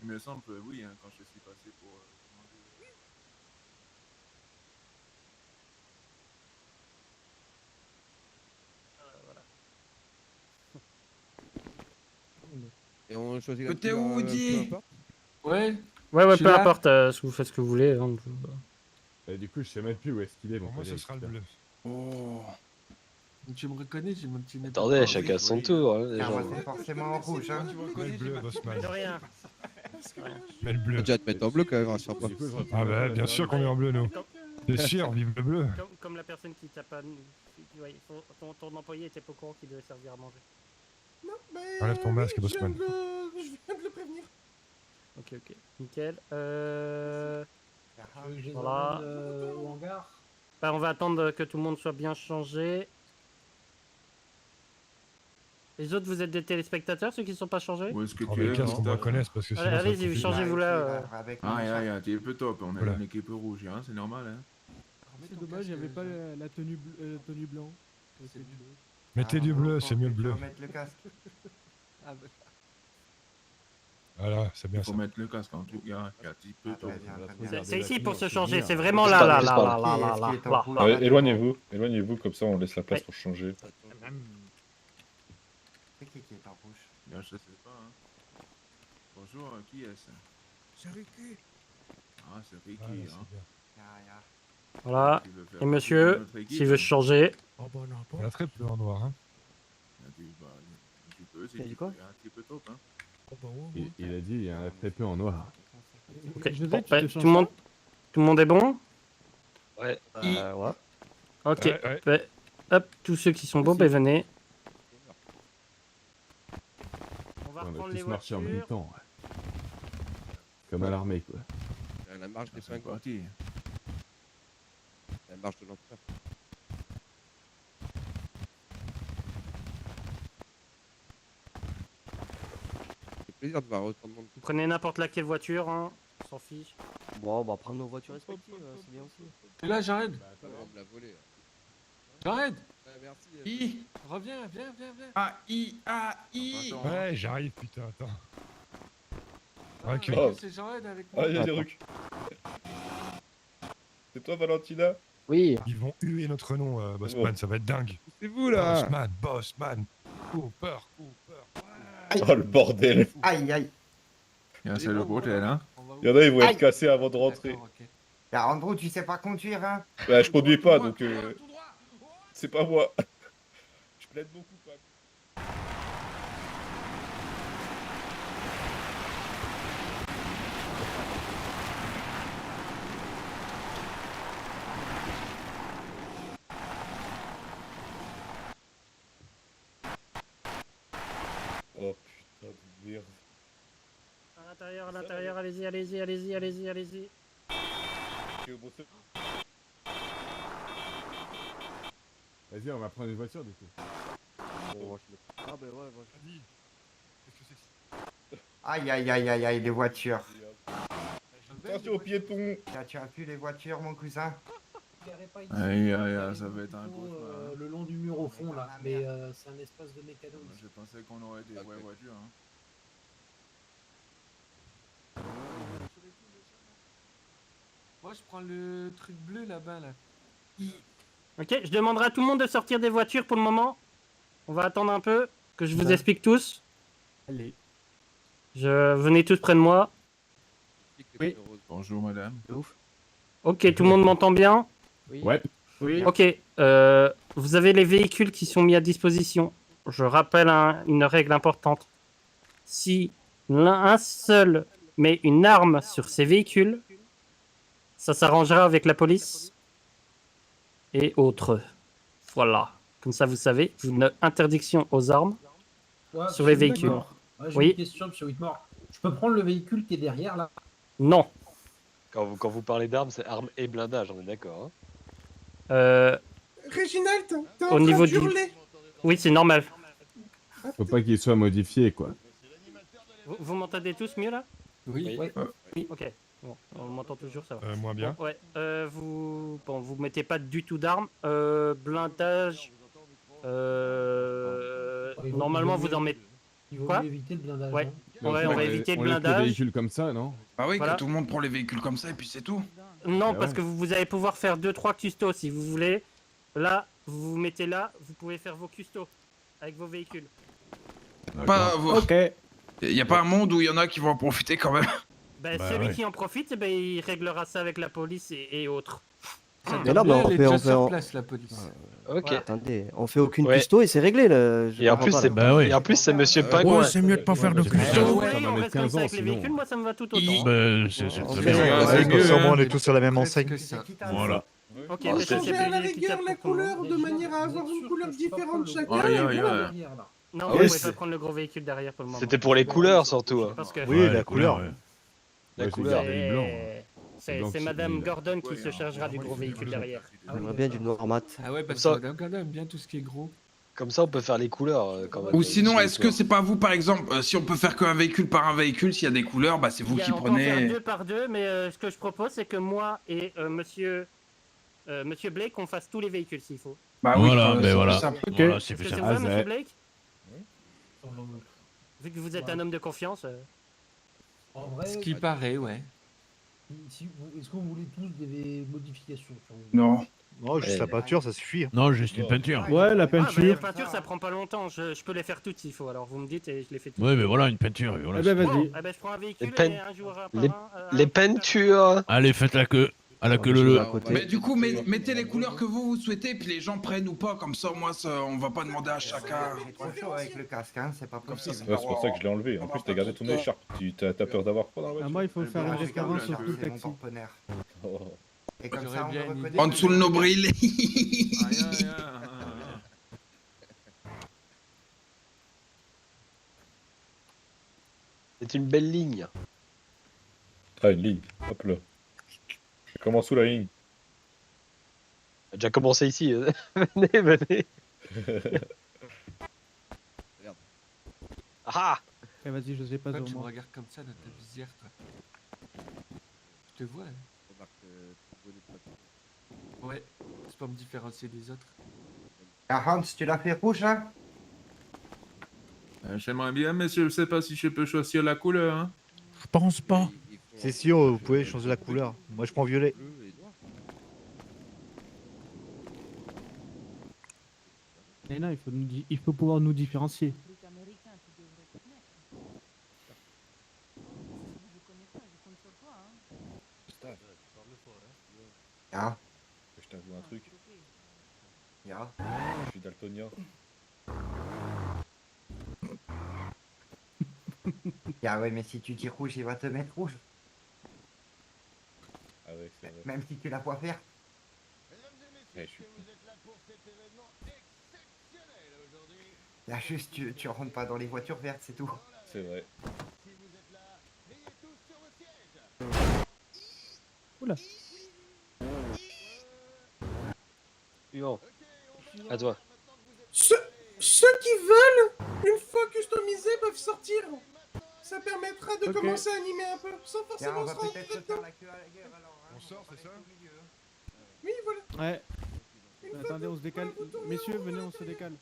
Il me semble, oui, hein, quand je suis passé pour demander.
Et on choisit la
Côté
couleur,
Woody.
peu importe.
Ouais.
Ouais,
Je suis
peu
là.
importe, vous faites ce que vous voulez. Hein.
Du coup, je sais même plus où est-ce qu'il est, mon
Pour moi, ce
collègue,
sera le
putain.
bleu.
Oh.
Tu me reconnais, j'ai mon petit nez.
Attendez, chacun son tour. Hein, les
Ah,
gens.
moi, c'est forcément en rouge, hein.
Mets le bleu, Bossman.
De rien.
Mets le
Faut
bleu.
déjà te mettre en bleu quand même, rassure-toi.
Du coup, je reprends
Ah
la
bah,
voiture,
bien sûr qu'on est en bleu, nous. Bien sûr, vive le bleu.
Comme la personne qui t'a pas. Ouais, ton employé était pas au courant qu'il devait servir à manger.
Non, mais.
Enlève ton masque,
je viens
Bossman.
de le- Je viens de le prévenir.
Ok, nickel.
Je les
Voilà.
emmène, au hangar.
Bah, on va attendre que tout le monde soit bien changé. Les autres, vous êtes des téléspectateurs, ceux qui ne sont pas changés?
Où est-ce que
Oh,
tu
mais
es?
les casques, on me
Christophe?
reconnaisse parce que sinon. ça va
Allez-y,
compliquer.
changez-vous là.
Ah, t'es un peu top, on a
Voilà.
une équipe rouge, hein, c'est normal, hein.
C'est dommage, il n'y avait pas la tenue, tenue blanc.
Mettez du bleu, c'est mieux le bleu.
Faut mettre le casque.
Voilà, c'est bien
Il faut
ça.
mettre le casque en tout cas, c'est un petit peu top.
C'est ici pour se changer, c'est vraiment là, là, là, là, là, là, là, là.
Éloignez-vous, éloignez-vous, comme ça on laisse la place pour changer.
C'est qui est en rouge?
Bien, je sais pas, hein. Bonjour, qui est-ce?
C'est Ricky.
Ah, c'est Ricky,
Voilà,
hein.
c'est bien.
Voilà.
Tu veux faire
Et
partie de
monsieur,
notre équipe?
s'il veut changer.
Oh, bah, non,
On a très peu en noir, hein.
Bah, tu peux, c'est
T'as dit quoi?
un petit peu top, hein.
Oh, bah, ouais, ouais.
Il a dit, il y en a très peu en noir.
Ok,
Je
bon,
vais, tu
bah,
te
tout
changes
le monde, tout le monde est bon?
Ouais.
Ouais.
Ok.
Ouais.
Bah, hop, tous ceux qui sont bons, bah, venez. On va
On
reprendre
a
les
tous marché en même
voitures.
temps. Ouais. Comme à l'armée, quoi.
La marche des
C'est
5
parti.
La marche de l'empereur. C'est plaisir de voir autant de monde.
Vous prenez n'importe laquelle voiture, hein. On s'en fiche.
Bon, on va prendre nos voitures respectives, c'est bien aussi.
Et là, j'arrête.
On me l'a volé.
J'arrête.
Merci.
I.
Reviens, viens.
A, I, A, I.
Ouais, j'arrive, putain, attends. Ok.
Ah, c'est Jean-Ed avec moi.
Ah, il y a des rucs. C'est toi, Valentina?
Oui.
Ils vont huer notre nom, Bossman, ça va être dingue.
C'est vous là.
Bossman. Cooper.
Oh le bordel.
Aïe, aïe.
C'est le bordel, hein.
Il y en a, ils vont
Aïe.
être cassés avant de rentrer.
D'accord, ok.
Là, Andrew, tu sais pas conduire, hein?
Bah, je conduis pas, donc.
C'est pas moi. Je plaide beaucoup, pas. Oh putain de merde.
À l'intérieur, allez-y, allez-y, allez-y, allez-y, allez-y.
Bon,
Vas-y, on va prendre une voiture du coup.
Ah bah ouais, moi je dis.
Aïe aïe aïe aïe aïe, les voitures.
Attention aux piétons.
Tu as vu les voitures, mon cousin?
Aïe, aïe, ça va être un cauchemar. Le long du mur au fond là, mais c'est un espace de mécano.
Je pensais qu'on aurait des vraies voitures. Hein.
Moi je prends le truc bleu là-bas là.
Ok, je demanderai à tout le monde de sortir des voitures pour le moment. On va attendre un peu, que je vous
Ça.
explique tous.
Allez.
Venez tous près de moi.
Oui. Bonjour madame.
Ok, tout le monde m'entend bien?
Ouais.
Oui. Ok, vous avez les véhicules qui sont mis à disposition. Je rappelle une règle importante. Si un seul met une arme sur ces véhicules, ça s'arrangera avec la police et autres. Voilà. Comme ça, vous savez, une interdiction aux armes
Ouais,
sur les
monsieur
véhicules.
Whitmore. Ouais, j'ai
Oui.
une question, monsieur Whitmore. Je peux prendre le véhicule qui est derrière là?
Non.
Quand vous parlez d'armes, c'est armes et blindage, on est d'accord.
Réginald, t'es en
Au
train
niveau du...
d'hurler.
Oui, c'est normal.
Faut pas qu'il soit modifié quoi.
Vous m'entendez tous mieux là?
Oui.
Oui. Ok. Bon, on m'entend toujours, ça va.
Moins bien.
Bon, ouais. Vous mettez pas du tout d'armes. Blindage. Normalement, vous en mettez.
Il vaut
Quoi?
mieux éviter le blindage.
Ouais.
non
Ouais, on va éviter le
On laisse les
blindage.
véhicules comme ça, non?
Bah oui,
Voilà.
que tout le monde prend les véhicules comme ça et puis c'est tout.
Non,
Bah
parce
ouais.
que vous allez pouvoir faire 2-3 custos si vous voulez. Là, vous vous mettez là, vous pouvez faire vos custos avec vos véhicules.
Pas,
Ok.
Il y a pas un monde où il y en a qui vont en profiter quand même.
Ben,
Bah
celui
ouais.
qui en profite, eh ben, il réglera ça avec la police et autres.
Mais non, mais on
Elle est
fait,
déjà
on fait,
sur
on...
place la police.
Ok.
Voilà.
Attendez, on fait aucune
Ouais.
custo et c'est réglé là.
Et en plus, c'est et en plus, c'est Monsieur Pingouin.
c'est mieux de pas faire de
Si
custo.
vous
ça
voulez,
va
on
mettre
reste comme
15
ça
ans,
avec les
sinon.
véhicules, moi ça me va tout autant.
Ben, c'est
On
très
fait-
bien.
Ouais,
c'est
comme
mieux,
ça, au moins, on
hein.
est tous sur la même enseigne.
Que ça.
Voilà.
Ok,
On
ben, ça,
changer
c'est
à la
plus
rigueur
équitable
la
pour tout le monde.
couleur de manière à avoir une couleur différente chacun.
Aïe,
et
aïe,
voilà.
aïe.
Non,
Ouais,
vous pouvez
c'est-
pas prendre le gros véhicule derrière pour le moment.
C'était pour les couleurs surtout. hein.
Parce que
Oui,
Ouais,
la couleur.
ouais.
La
Moi, j'ai
couleur.
gardé le blanc.
c'est
blanc
c'est
qui-
Madame
il-
Gordon qui se chargera du gros véhicule derrière.
J'aimerais bien du noir mat.
Ah ouais, parce
Ça-
que Madame Gordon aime bien tout ce qui est gros.
Comme ça, on peut faire les couleurs quand même.
Ou sinon, est-ce que c'est pas vous, par exemple, si on peut faire qu'un véhicule par un véhicule, s'il y a des couleurs, bah c'est vous qui
On peut en faire
prenez.
2 par 2, mais ce que je propose, c'est que moi et Monsieur Blake, on fasse tous les véhicules s'il faut.
Bah oui,
Voilà,
c'est
ben voilà.
plus simple.
Voilà, c'est
Est-ce que
fait
c'est
ça.
vous,
Ah,
Monsieur
c'est-
Blake? Vu que vous êtes un homme de confiance.
En vrai,
Ce qui paraît, ouais.
est-ce que vous voulez tous des modifications sur vous?
Non.
Non, juste la peinture, ça suffit. hein.
Non, juste une peinture.
Ouais, la
Ah, bah, la
peinture.
peinture, ça prend pas longtemps. Je peux les faire toutes s'il faut. Alors vous me dites et je les fais toutes.
Ouais, mais voilà, une peinture. Et voilà,
Eh ben,
c'est-
vas-y.
Eh ben, je prends un véhicule
Les
et un joueur par
les-
un,
Les peintures.
Allez, faites la queue. À la queue
Je vais
le.
à côté.
Mais du coup, mettez les couleurs que vous souhaitez, puis les gens prennent ou pas, comme ça, moi, on va pas demander à chacun.
J'ai trop chaud avec le casque, hein, c'est pas
Comme ça,
possible.
Ouais, c'est pour ça que je l'ai enlevé. En plus, t'as gardé ton écharpe. T'as peur d'avoir froid dans la voiture?
Moi, il faut faire une
J'ai
référence
gardé
sur tout le
c'est mon
taxi.
porte-bonheur.
Oh.
Et comme
J'aurais
ça, on
bien
le
une
reconnaît.
En dessous le nombril.
C'est une belle ligne.
Ah, une ligne. Hop là. Je commence sous la ligne.
On a déjà commencé ici. Venez, venez. Ah!
Eh, vas-y, je sais pas
Pourquoi
sur
tu me
moi.
regardes comme ça dans ta visière, toi? Je te vois, hein. Ouais, c'est pour me différencier des autres.
Ah, Hans, tu l'as fait rouge, hein?
J'aimerais bien, mais je sais pas si je peux choisir la couleur. Hein.
Je pense pas.
C'est sûr, vous pouvez changer la couleur. Moi, je prends violet.
Mais non, il faut pouvoir nous différencier.
Ah.
Je t'avoue un truc.
Ya.
Je suis daltonien.
Ya ouais, mais si tu dis rouge, il va te mettre rouge.
Ah ouais, c'est vrai.
Même si tu la vois verte.
Eh, je suis...
Là juste, tu rentres pas dans les voitures vertes, c'est tout.
C'est vrai.
Oula.
Suivant. À toi.
Ceux qui veulent, une fois customisés, peuvent sortir. Ça permettra de
Ok.
commencer à animer un peu, sans
Tiens, on
forcément
va
se rendre
peut-être
très
se faire
tôt.
la queue à la guerre alors. Hein.
On sort, c'est ça?
Oui, voilà.
Ouais.
Une fois
Attendez,
que
on se décale.
vous tournez
Messieurs,
en rond
venez,
à
on se
l'intérieur.
décale.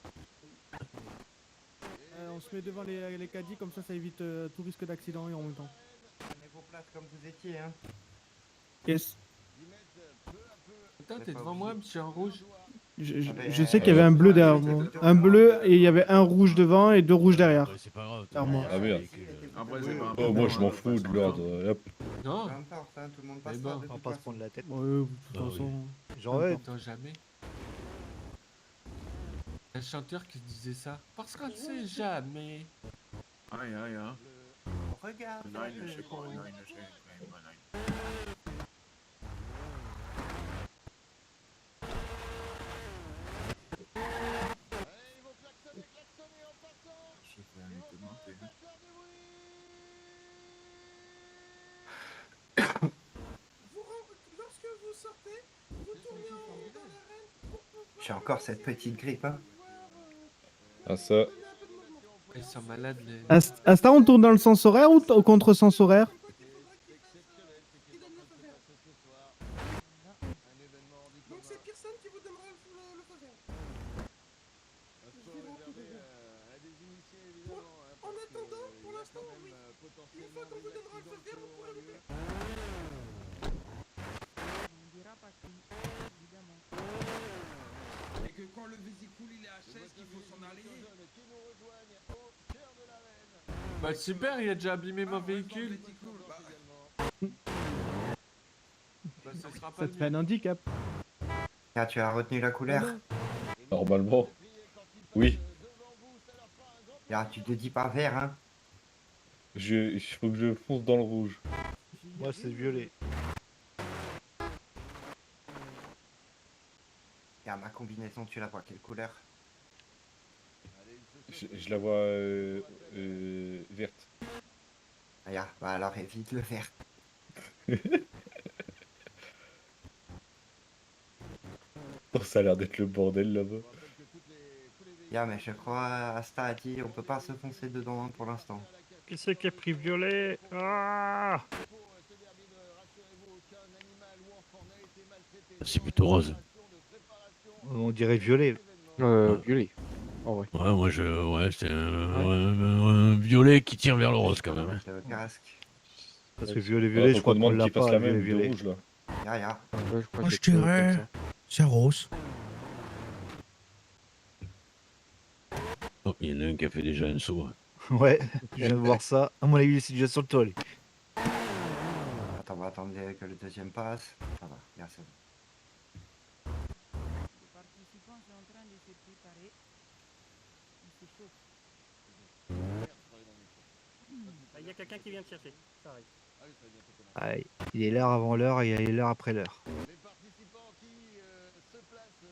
On se met devant les caddies, comme ça évite tout risque d'accident et en même temps.
Prenez vos places comme vous étiez, hein.
Yes.
Attends, t'es devant moi, monsieur en rouge.
Je sais qu'il y avait un bleu derrière moi. Un bleu et il y avait un rouge devant et deux rouges derrière.
C'est pas grave.
Derrière moi.
Ah merde.
Après, c'est pas
Oh, moi je m'en fous de l'ordre. Hop.
Non.
Peu importe, hein, tout le monde passe
Mais
par
bon.
de
On va
toute
pas se
façon.
prendre la tête.
Ouais, de toute
Ah oui.
façon.
Genre, ouais,
Attends, jamais. Un chanteur qui disait ça. Parce qu'on ne sait jamais.
Aïe, aïe, aïe.
Regarde.
Nein, je sais pas, nein, je sais pas, nein. Je sais pas, il peut monter, hein.
Lorsque vous sortez, vous tournez en rond dans l'arène pour pouvoir...
J'ai encore cette petite grippe, hein.
Ah ça.
Ils sont malades, les...
Asta, on tourne dans le sens horaire ou au contre-sens horaire?
Donc c'est Pearson qui vous donnera le feu vert. En attendant, pour l'instant, oui. Une fois qu'on vous donnera le feu vert, vous pourrez rouler.
Et que quand le vésicule il est à 16, qu'il faut s'en aller.
Bah super, il a déjà abîmé mon véhicule. Bah ça sera pas
Ça te fait un handicap.
Ah, tu as retenu la couleur.
Normalement. Oui.
Ah, tu te dis pas vert, hein.
Il faut que je fonce dans le rouge.
moi c'est violet.
Ah, ma combinaison, tu la vois quelle couleur?
Je la vois verte.
Ah, ya, bah alors évite le vert.
Oh, ça a l'air d'être le bordel là-bas.
Ya, mais je crois, Asta a dit, on peut pas se foncer dedans pour l'instant.
Qui c'est qui a pris violet? Ah!
C'est plutôt rose.
On dirait violet.
Violet. Oh, ouais.
Ouais, moi ouais, c'est un violet qui tire vers le rose quand même. hein.
Le casque.
Parce que violet, je crois qu'on
demande
l'a
qui passe
pas,
la même de
violet.
rouge là.
Ya, ya.
Moi, je dirais... C'est rose.
Oh, il y en a un qui a fait déjà un saut. hein.
Ouais, je viens de voir ça. À mon avis, c'est déjà sur le toit. lui.
Attends, on va attendre que le deuxième passe. Ça va, ya, c'est bon.
Il y a quelqu'un qui vient te chercher. Ça arrive.
Ouais, il est l'heure avant l'heure et il est l'heure après l'heure.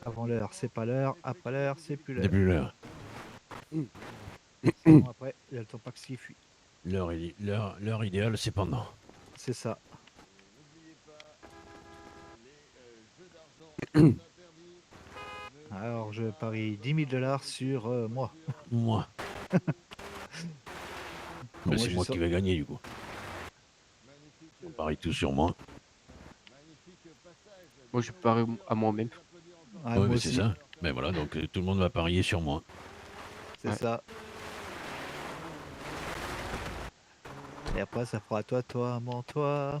Avant l'heure, c'est pas l'heure. Après l'heure, c'est plus l'heure.
C'est plus l'heure.
Bon, après, il y a le temps pas que s'y fuit.
L'heure idéale, c'est pendant.
C'est ça. Alors, je parie 10 000 $ sur moi.
Moi.
Bon,
Mais c'est
je
moi
sors-
qui vais gagner du coup. On parie tout sur moi.
Moi, je parie à moi-même.
Ah,
ouais,
moi
mais c'est
aussi.
ça. Mais voilà, donc tout le monde va parier sur moi.
C'est ça. Et après, ça fera toi, moi, toi.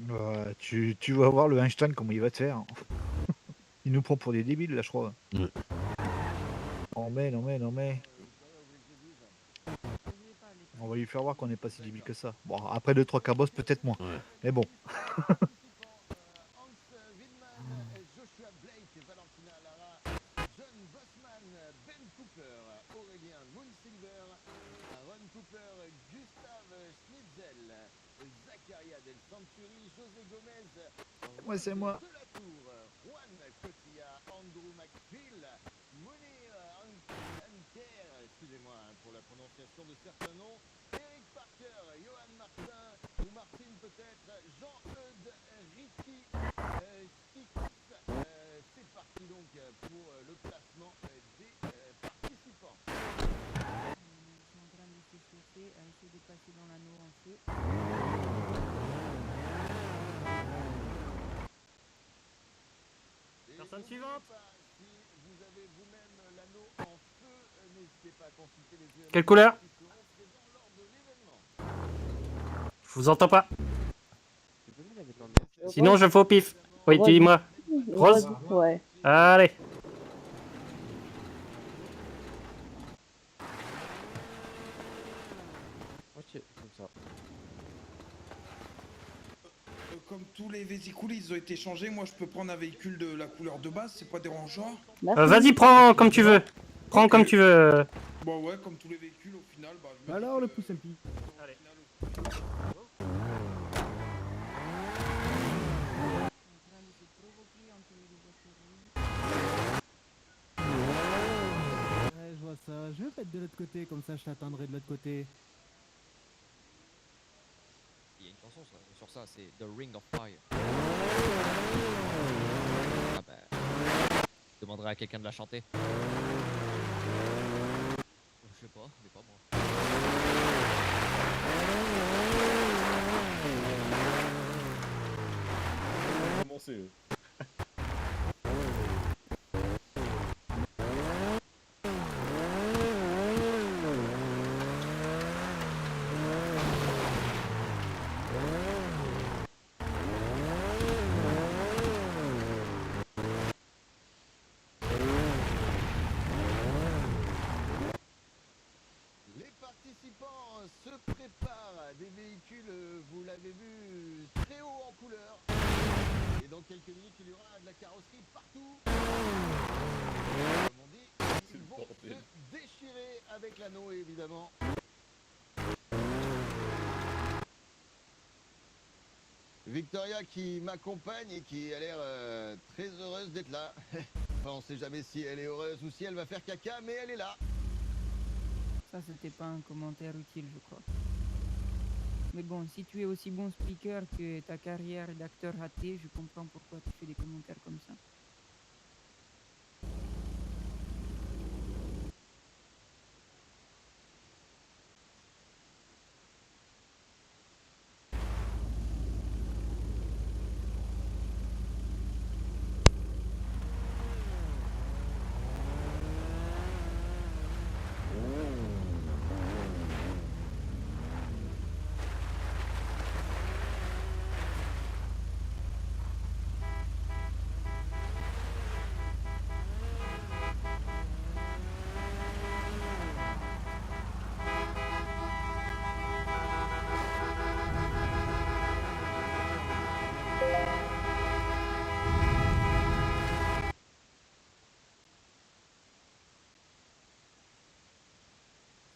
Ouais, tu vas voir le Einstein comment il va te faire. Il nous prend pour des débiles là, je crois.
Ouais.
mais. On va lui faire voir qu'on n'est pas si débile que ça. Bon, après 2-3 cabosses, peut-être moins. Mais bon.
Joshua Blake, Valentina Lara, John Bossman, Ben Cooper, Aurélien Moonsilver, Aaron Cooper, Gustave Schnitzel, Zacharia Del Santuri, José Gomez,
Ouais, c'est moi.
de la Tour, Juan Cotilla, Andrew McPhail, Mounir Anker, excusez-moi pour la prononciation de certains noms, Eric Parker, Johan Martin, ou Martine peut-être, Jean-Eudes Ricky, c'est parti donc pour le placement des participants.
Ils sont en train de s'échauffer, à essayer de passer dans l'anneau en feu.
Personne suivante.
Si vous avez vous-même l'anneau en feu, n'hésitez pas à consulter les yeux.
Quelle couleur?
qui seront présents lors de l'événement.
Je vous entends pas. Sinon, je fais au pif. Oui, dis-moi. Rose?
Ouais.
Allez.
Ok, comme ça.
Comme tous les véhicules, ils ont été changés. Moi, je peux prendre un véhicule de la couleur de base, c'est pas dérangeant.
Vas-y, prends comme tu veux. Prends comme tu veux.
Bon, ouais, comme tous les véhicules, au final, bah. Je me
Alors le pouce MP.
Allez.
Ouais, je vois ça. Je vais mettre de l'autre côté, comme ça je t'atteindrai de l'autre côté.
Il y a une chanson sur ça, c'est The Ring of Fire. Ah bah, je demanderai à quelqu'un de la chanter. Je sais pas, mais pas moi.
Commencer, eux.
Les participants se préparent. Des véhicules, vous l'avez vu, très haut en couleur. Et dans quelques minutes, il y aura de la carrosserie partout. Comme on dit, ils vont se déchirer avec l'anneau, évidemment. Victoria qui m'accompagne et qui a l'air très heureuse d'être là. Enfin, on sait jamais si elle est heureuse ou si elle va faire caca, mais elle est là.
Ça, c'était pas un commentaire utile, je crois. Mais bon, si tu es aussi bon speaker que ta carrière d'acteur raté, je comprends pourquoi tu fais des commentaires comme ça.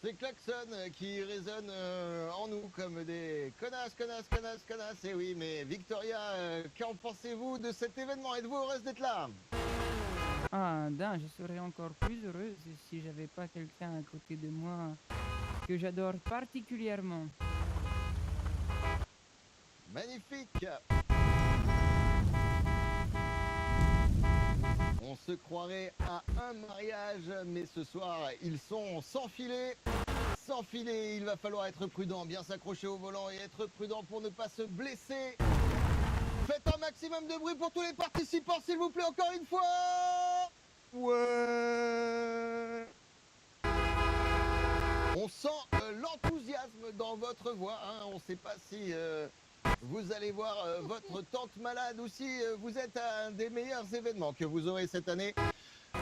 Ces klaxons qui résonnent en nous comme des connasses. Et oui, mais Victoria, qu'en pensez-vous de cet événement? Êtes-vous heureuse d'être là?
Ah, je serais encore plus heureuse si j'avais pas quelqu'un à côté de moi que j'adore particulièrement.
Magnifique. On se croirait à un mariage, mais ce soir, ils sont sans filet. Sans filet, il va falloir être prudent, bien s'accrocher au volant et être prudent pour ne pas se blesser. Faites un maximum de bruit pour tous les participants, s'il vous plaît, encore une fois. Ouais. On sent l'enthousiasme dans votre voix, hein. On ne sait pas si vous allez voir votre tante malade ou si vous êtes à un des meilleurs événements que vous aurez cette année.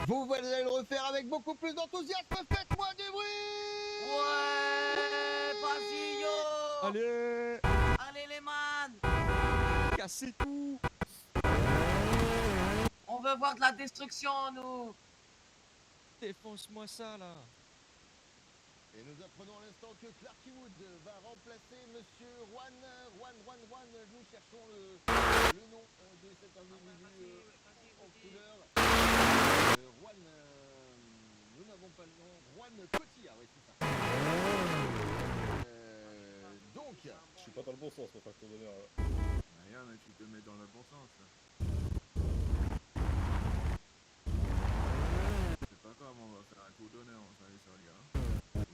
Vous allez le refaire avec beaucoup plus d'enthousiasme. Faites-moi du bruit.
Ouais, vas-y, yo.
Allez.
Allez, les man.
Cassez tout.
On veut voir de la destruction, nous.
Défonce-moi ça, là.
Et nous apprenons à l'instant que Clarky Wood va remplacer Monsieur Juan. Nous cherchons le nom de cet individu en couleur. Juan. Nous n'avons pas le nom. Juan Cotillard, oui, c'est ça. Donc.
Je suis pas dans le bon sens, mon facteur d'honneur.
Rien, mais tu te mets dans le bon sens. Là. C'est pas grave, on va faire un coup d'honneur, on s'en sur le gars.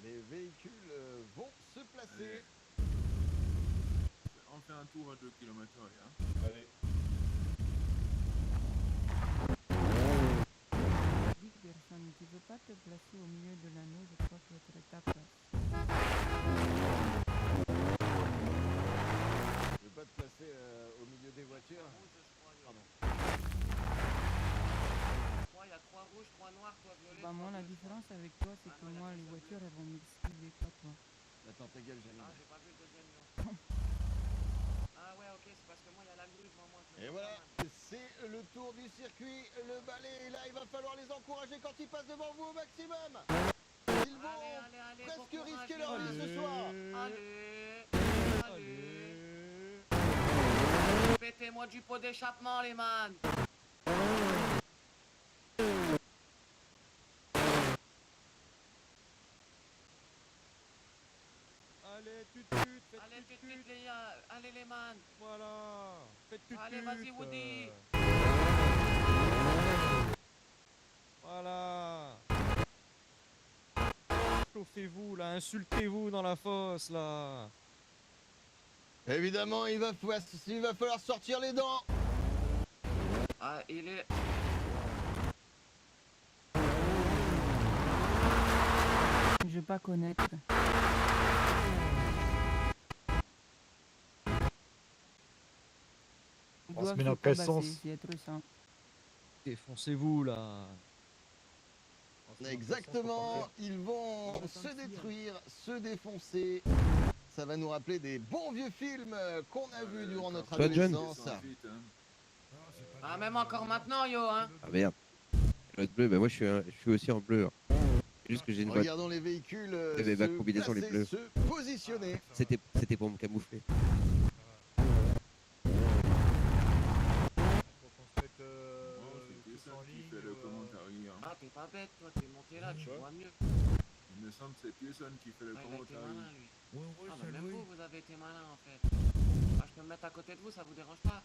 Les véhicules vont se placer.
On fait un tour à 2 km/h.
Allez.
Dis personne, tu veux pas te placer au milieu de l'anneau, je crois que tu es ta place.
Tu veux pas te placer au milieu des voitures? Pardon.
Moi, il y a 3 rouges, 3 noirs, 3 violets.
Bah moi la différence avec toi c'est que moi les voitures elles vont m'esquiver, pas toi.
Attends ta gueule, Janine.
Ah, j'ai pas vu le deuxième lion. Ah ouais, ok, c'est parce que moi, il y a la grue devant moi.
Et voilà, c'est le tour du circuit. Le balai est là, il va falloir les encourager quand ils passent devant vous au maximum. Ils vont presque risquer leur vie ce soir.
Allez. Pétez-moi du pot d'échappement, les man.
Allez,
Allez, les gars. Allez, les man.
Voilà. Faites
Allez, vas-y, Woody.
Voilà. Chauffez-vous, là. Insultez-vous dans la fosse, là.
Évidemment, il va falloir sortir les dents.
Ah, il est...
Je vais pas connaître. Ils
On se
doivent
met dans
se
quel
tabasser,
sens?
c'est être ça.
Défoncez-vous, là.
Exactement, ils vont se détruire, se défoncer. Ça va nous rappeler des bons vieux films qu'on a vus durant notre adolescence.
Ah, même encore maintenant, yo, hein.
Ah merde. Le bleu, bah moi je suis aussi en bleu. Hein. C'est juste que j'ai une boîte.
Regardons les véhicules
Ma combinaison les
placer,
bleus.
se positionner.
C'était pour me camoufler.
Ah, t'es pas bête, toi, t'es monté là, tu vois mieux.
Il me semble que c'est Pearson qui fait le
Ah, il a été
commentaire.
malin, lui. Ah, bah, même vous avez été malin, en fait. Ah, je peux me mettre à côté de vous, ça vous dérange pas?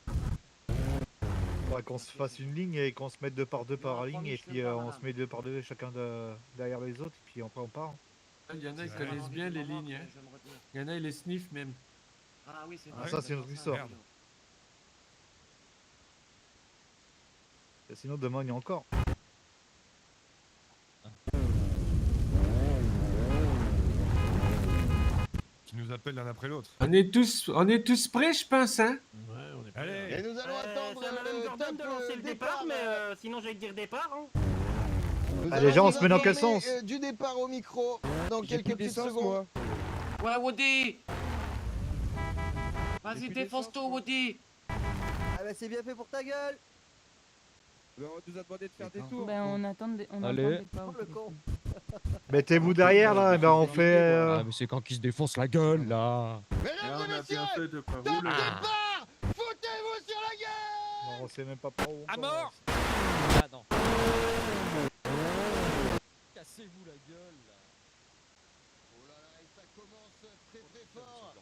Faudrait qu'on se fasse une ligne et qu'on se mette deux par ligne et puis on se met deux par deux chacun derrière les autres et puis après on part.
Il y en a qui connaissent bien les lignes. Hein. Il y en a, ils les sniffent même.
Ah oui, c'est
Ah, ça c'est notre histoire. Et sinon demain il y a encore.
Qui nous appellent l'un après l'autre.
On est tous prêts, je pense, hein?
Ouais, on est
Allez.
Et nous allons attendre
C'est à Madame Jordan de lancer le départ, mais sinon j'allais dire départ. Hein.
Allez, les gens, on se met dans quel sens?
Du départ au micro dans quelques petites secondes.
Ouais, Woody. Vas-y, défonce tout, Woody. Ah bah c'est bien fait pour ta gueule.
On nous a demandé de faire des tours.
Ben on attend
Allez.
pas.
Oh, le con.
Mettez-vous derrière là, et ben on fait.
Ah, mais c'est quand qu'ils se défoncent la gueule là.
Mesdames et messieurs,
fait de pas
top
rouler.
départ. Foutez-vous sur la gueule.
Non, on sait même pas par où.
À mort. Ah non.
Cassez-vous la gueule là.
Oh là là, et ça commence très très fort.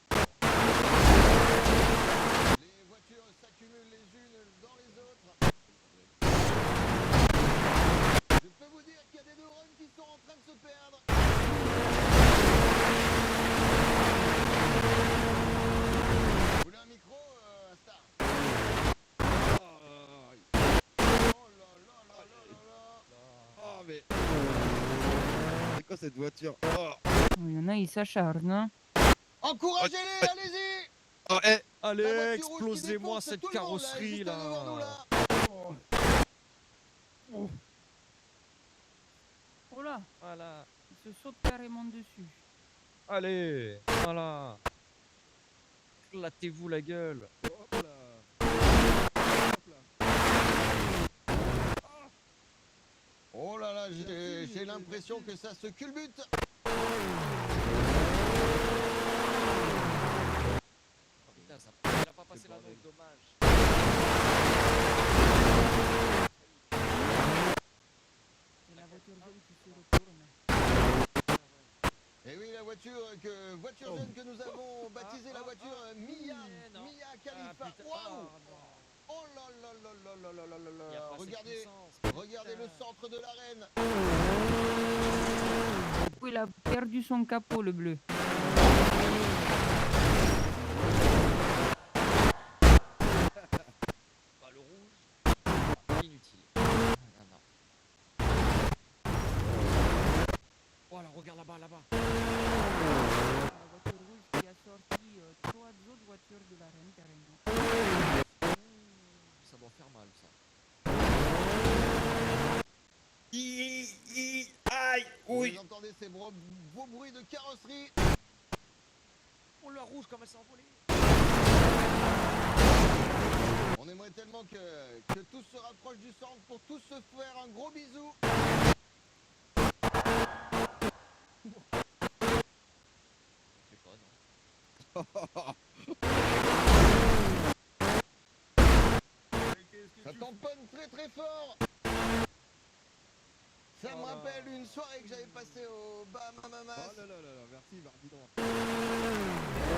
Les voitures s'accumulent les unes dans les autres. Je peux vous dire qu'il y a des neurones qui sont en train de se perdre. Vous voulez un micro, Star? Oh là là là là là là.
Oh mais. C'est quoi cette voiture? Oh.
Il y en a, ils s'acharnent. Hein.
Encouragez-les, allez-y.
Oh, eh.
Allez, explosez-moi cette carrosserie là.
Oh là,
Voilà.
il se saute carrément dessus.
Allez, voilà. Éclatez-vous la gueule.
Hop là.
Oh là là, j'ai l'impression que ça se culbute.
Oh, putain, ça il a pas passé la note, dommage.
C'est la voiture jaune qui se retourne.
Et oui, la voiture jeune que nous avons baptisée la voiture Mia Khalifa. Waouh! Oh là là là là là là là là là. Regardez le centre de l'arène.
Du coup, il a perdu son capot, le bleu.
Pas le rouge. Inutile. Non, non. Voilà, regarde là-bas, là-bas.
La voiture rouge qui a sorti 3 autres voitures de l'arène, carrément.
Ça doit faire mal, ça.
Aïe! Vous entendez ces beaux bruits de carrosserie?
Oh, la rouge, comme elle s'est envolée.
On aimerait tellement que tous se rapprochent du centre pour tous se faire un gros bisou.
C'est pas, non.
Ça tamponne très très fort. Ça me rappelle une soirée que j'avais passée au Bahamamas.
Oh là là là là, merci, mardi droit.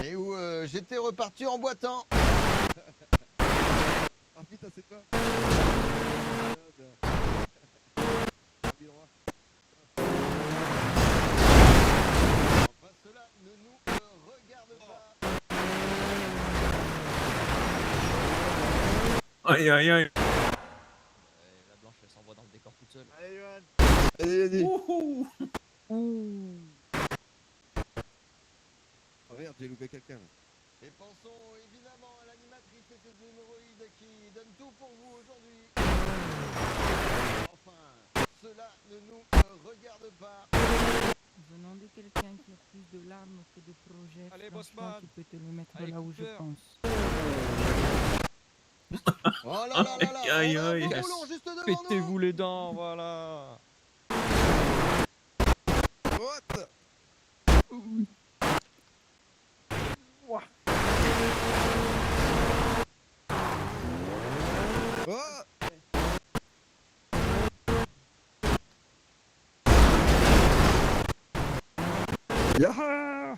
Et où j'étais reparti en boitant.
Ah putain, c'est toi.
Enfin, cela ne nous regarde pas.
Aïe aïe aïe.
La blanche, elle s'envoie dans le décor toute seule.
Allez, Johan.
Allez, vas-y.
Ouh.
Oh merde, j'ai loupé quelqu'un.
Et pensons évidemment à l'animatrice et ses hémorroïdes qui donnent tout pour vous aujourd'hui. Enfin, cela ne nous regarde pas.
Venant de quelqu'un qui a plus de larmes que de projets,
Allez,
franchement,
Bossman.
tu peux te le mettre
Allez,
là où je
Cooper.
pense.
Oh là là là là,
Aïe,
on a un
aïe,
beau
aïe.
boulon juste devant nous.
Pétez-vous les dents, voilà.
What? Oh! Yaha!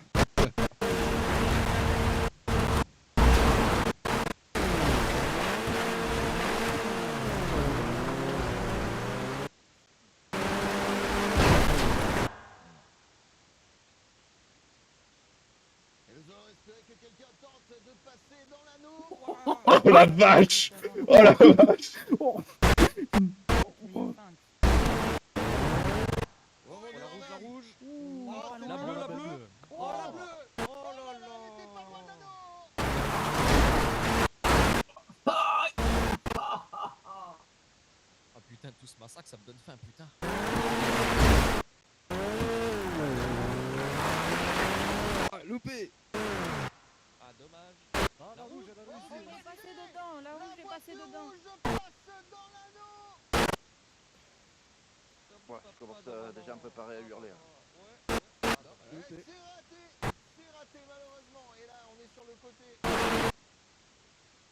Et nous allons espérer que quelqu'un tente de passer dans l'anneau.
Oh la vache! Oh la vache!
Oh,
La rouge.
Oh, c'est
La bleue, la bleue.
Oh, la bleue. Oh là là, elle était pas loin de l'anneau.
Ah putain, tout ce massacre, ça me donne faim, putain.
Ah, loupé!
Ah, dommage.
La rouge, elle a
Oh,
réussi.
il est passé dedans, la rouge est passée dedans.
Rouge passe dans l'anneau.
Ouais, je commence déjà à me préparer à hurler.
C'est raté malheureusement. Et là, on est sur le côté.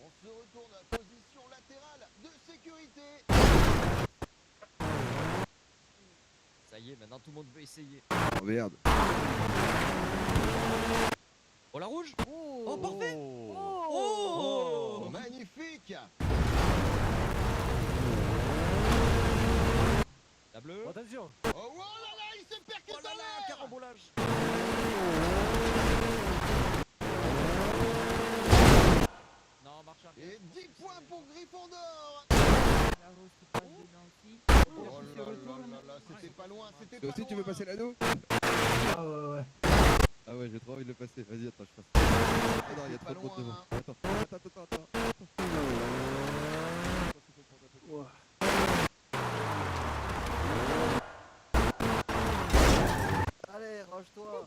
On se retourne à position latérale de sécurité.
Ça y est, maintenant tout le monde veut essayer.
Oh merde.
Oh, la rouge.
Oh,
parfait.
Oh, magnifique.
La bleue.
Attention.
Oh, oh là là, il se percute
Oh là
dans
là,
l'air.
carambolage. Non, marche arrière.
Et 10 points pour Gryffondor.
La rouge qui passe dedans aussi.
Oh là là là, c'était pas loin, c'était
Toi
pas
aussi, tu veux
loin.
passer l'anneau?
Ah ouais.
Ah ouais, j'ai trop envie de le passer. Vas-y, attends, je passe. Ah non, il y a trop de monde
loin,
devant.
hein.
Attends.
Arrange-toi.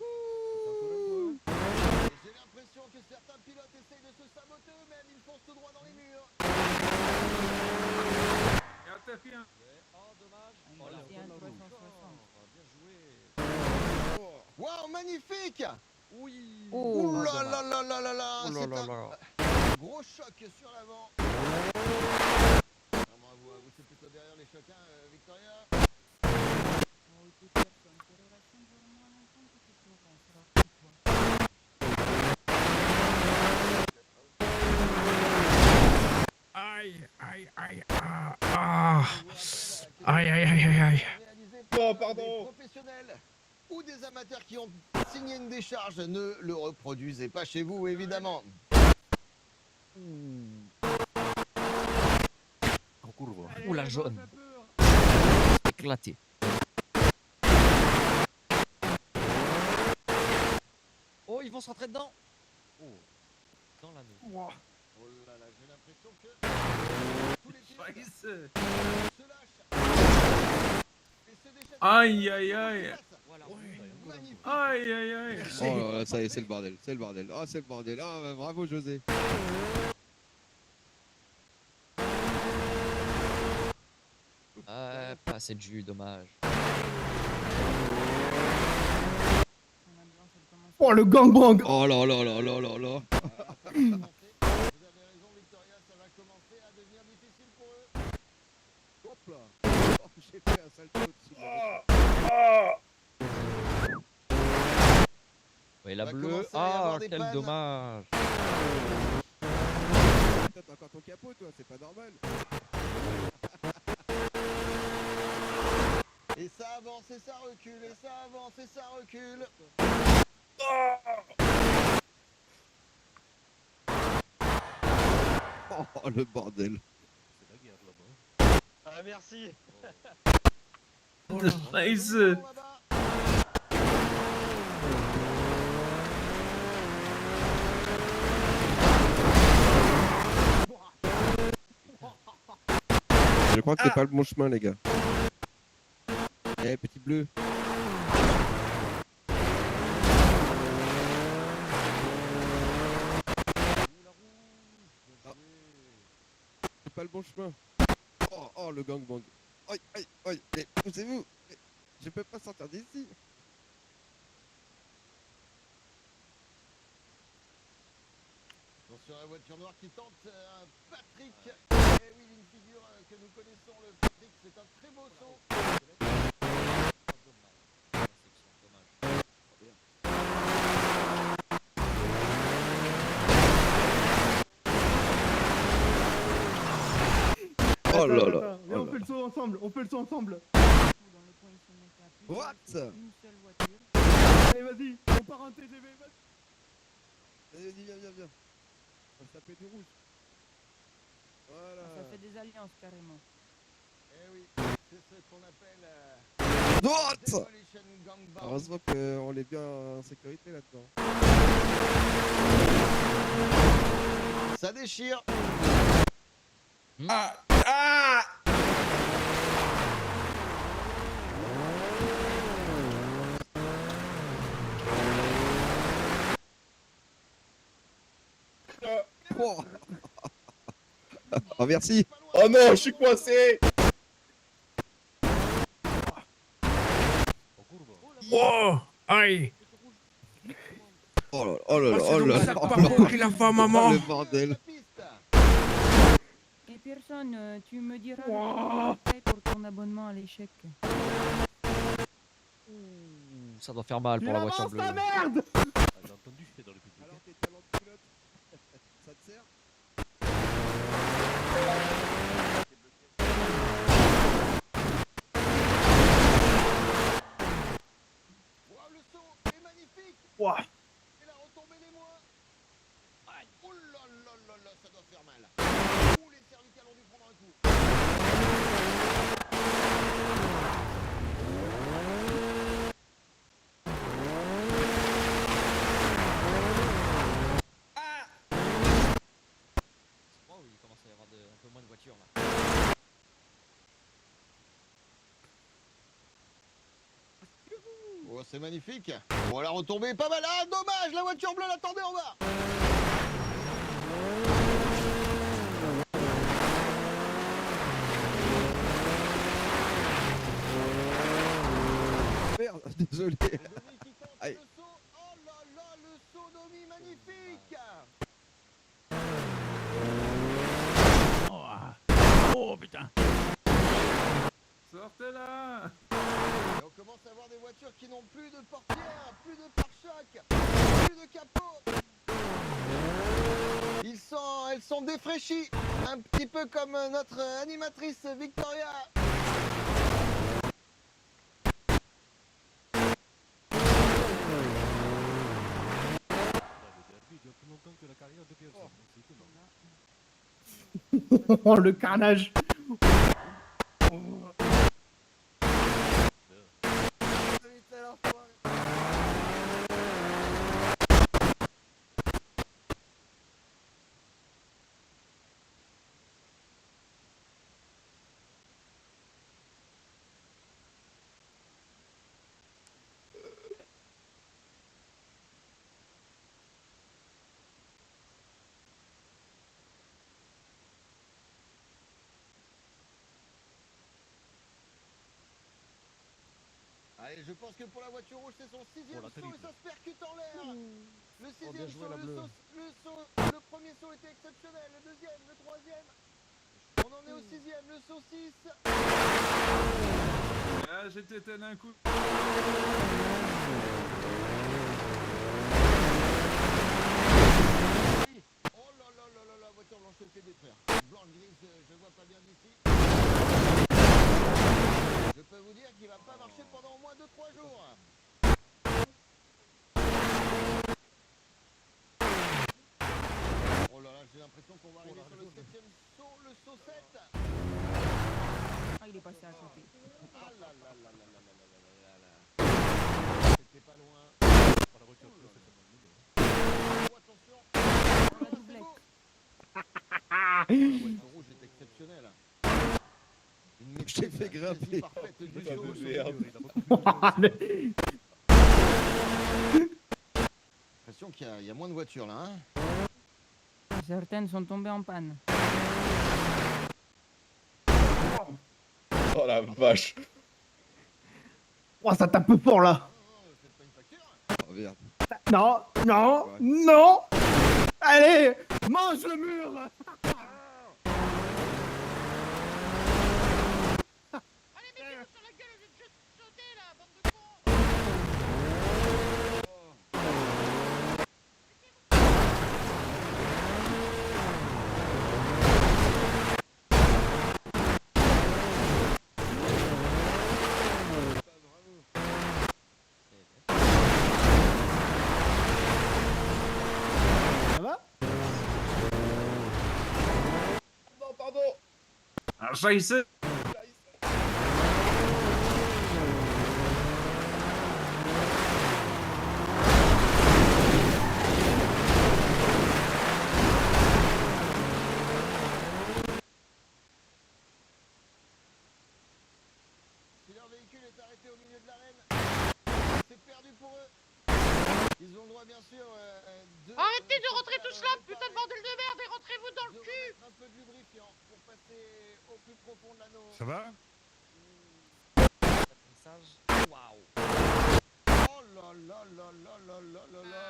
J'ai l'impression que certains pilotes essayent de se saboter eux-mêmes, ils foncent tout droit dans les murs.
Oh, dommage.
Oh,
là,
c'est un
on
360.
bien joué.
Waouh, magnifique.
Oui.
Ouh
Ah,
là
dommage.
là là là là là.
Oh là
C'est
là
un
là.
gros choc sur l'avant. Bravo à vous, c'est plutôt derrière les chocs, hein, Victoria.
Oh, écoute, personne, tes relations durent moins longtemps que tes Florence, alors tais-toi.
Aïe, aïe, aïe, ah, ah. Aïe, aïe, aïe, aïe, aïe.
Oh, pardon. Des professionnels ou des amateurs qui ont signé une décharge, ne le reproduisez pas chez vous, évidemment.
En courbe. Ouh la jaune. Éclaté. Oh, ils vont se rentrer dedans. Oh, dans l'anneau.
Oh là là, j'ai l'impression que tous les pilotes se lâchent et se déchaînent.
Aïe, aïe, aïe.
Voilà.
Aïe, aïe, aïe.
Oh là là, ça y est, c'est le bordel, c'est le bordel. Ah, c'est le bordel. Ah, bah, bravo José.
Pas assez de jus, dommage.
Oh, le gangbang.
Oh là là là là là là.
Vous avez raison, Victoria, ça va commencer à devenir difficile pour eux.
Hop là. Oh, j'ai fait un salto au-dessus de la voiture.
Oui, la
Va
bleue.
commencer à y
Ah,
avoir des
quel
pannes.
dommage.
Toi, t'as encore ton capot, toi, c'est pas normal.
Et ça avance, et ça recule, et ça avance, et ça recule.
Oh, le bordel.
C'est la guerre là-bas.
Ah, merci.
Scheiße.
Je crois que c'est pas le bon chemin, les gars. Eh, petit bleu. Ah. C'est pas le bon chemin. Oh, oh, le gangbang. Aïe, aïe, aïe. Mais poussez-vous. Je peux pas sortir d'ici.
Attention à la voiture noire qui tente un Patrick. Eh oui, une figure que nous connaissons, le Patrick, c'est un très beau saut.
Oh là là.
Attends, viens, on fait le saut ensemble, on fait le saut ensemble.
What?
Une seule voiture.
Allez, vas-y, on part en TGV, vas-y.
Vas-y, viens, viens, viens. On va se taper du rouge. Voilà.
Ça fait des alliances carrément.
Eh oui, c'est ce qu'on appelle
Droite.
Demolition Gangbang.
Heureusement qu'on est bien en sécurité là-dedans.
Ça déchire.
Ah, ah.
Oh. Oh, merci.
Oh non, je suis coincé.
Oh, aïe.
Oh là là, oh là là, oh là là.
Parcours qu'il a fait à maman.
Le bordel.
Et personne, tu me diras le prix après pour ton abonnement à l'échec.
Ça doit faire mal pour la voiture bleue.
Ta merde.
Ah, j'ai entendu, je fais dans le public.
Alors tes talents de pilote, ça te sert?
Wow, le saut est magnifique.
Wow.
Et la retombée des moins. Aïe. Oh là là là là, ça doit faire mal. Ouh, les cervicales ont dû prendre un coup.
Oh, il commence à y avoir un peu moins de voitures là.
Oh, c'est magnifique. Bon, la retombée est pas mal. Ah, dommage, la voiture bleue l'attendait en bas.
Merde, désolé. Aïe.
Oh là là, le sodomie magnifique.
Oh putain.
Sortez-la.
Et on commence à avoir des voitures qui n'ont plus de portière, plus de pare-choc, plus de capot. Elles sont défraîchies, un petit peu comme notre animatrice Victoria.
Oh, le carnage.
Allez, je pense que pour la voiture rouge, c'est son 6e saut et ça se percute en l'air. Le 6e saut, le premier saut était exceptionnel, le deuxième, le troisième. On en est au 6e, le saut 6.
Ah, j'étais d'un coup.
Oh là là là là, la voiture blanche se fait détruire. Blanc, grise, je vois pas bien d'ici. Je peux vous dire qu'il va pas marcher pendant au moins 2-3 jours. Oh là là, j'ai l'impression qu'on va arriver sur le 7e saut, le saut 7.
Ah, il est passé à côté.
Ah là là là là là là là là là là. C'était pas loin. La voiture attention.
La doublette.
La voiture rouge est exceptionnelle.
Je t'ai fait grimper.
J'ai l'impression qu'il y a moins de voitures là. Hein.
Certaines sont tombées en panne.
Oh la vache.
Oh, ça tape fort là.
Oh merde.
Non, non, non. Allez, mange le mur. Ça va?
Non, pardon.
Ah, jaillissez.
Si leur véhicule est arrêté au milieu de l'arène, c'est perdu pour eux. Ils ont le droit, bien sûr, de...
Arrêtez de rentrer tous là, putain de bordel de merde, et rentrez-vous dans le cul.
Un peu de lubrifiant pour passer au plus profond de l'anneau.
Ça va?
Waouh. Oh là là là là là là là là.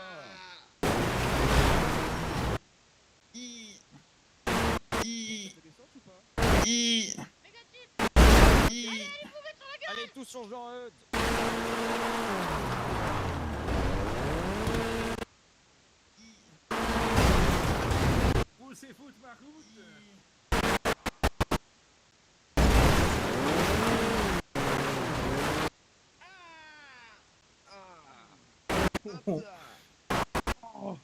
Allez, tous sur Jean Eudes.
Poussez foutre ma route.
Oh.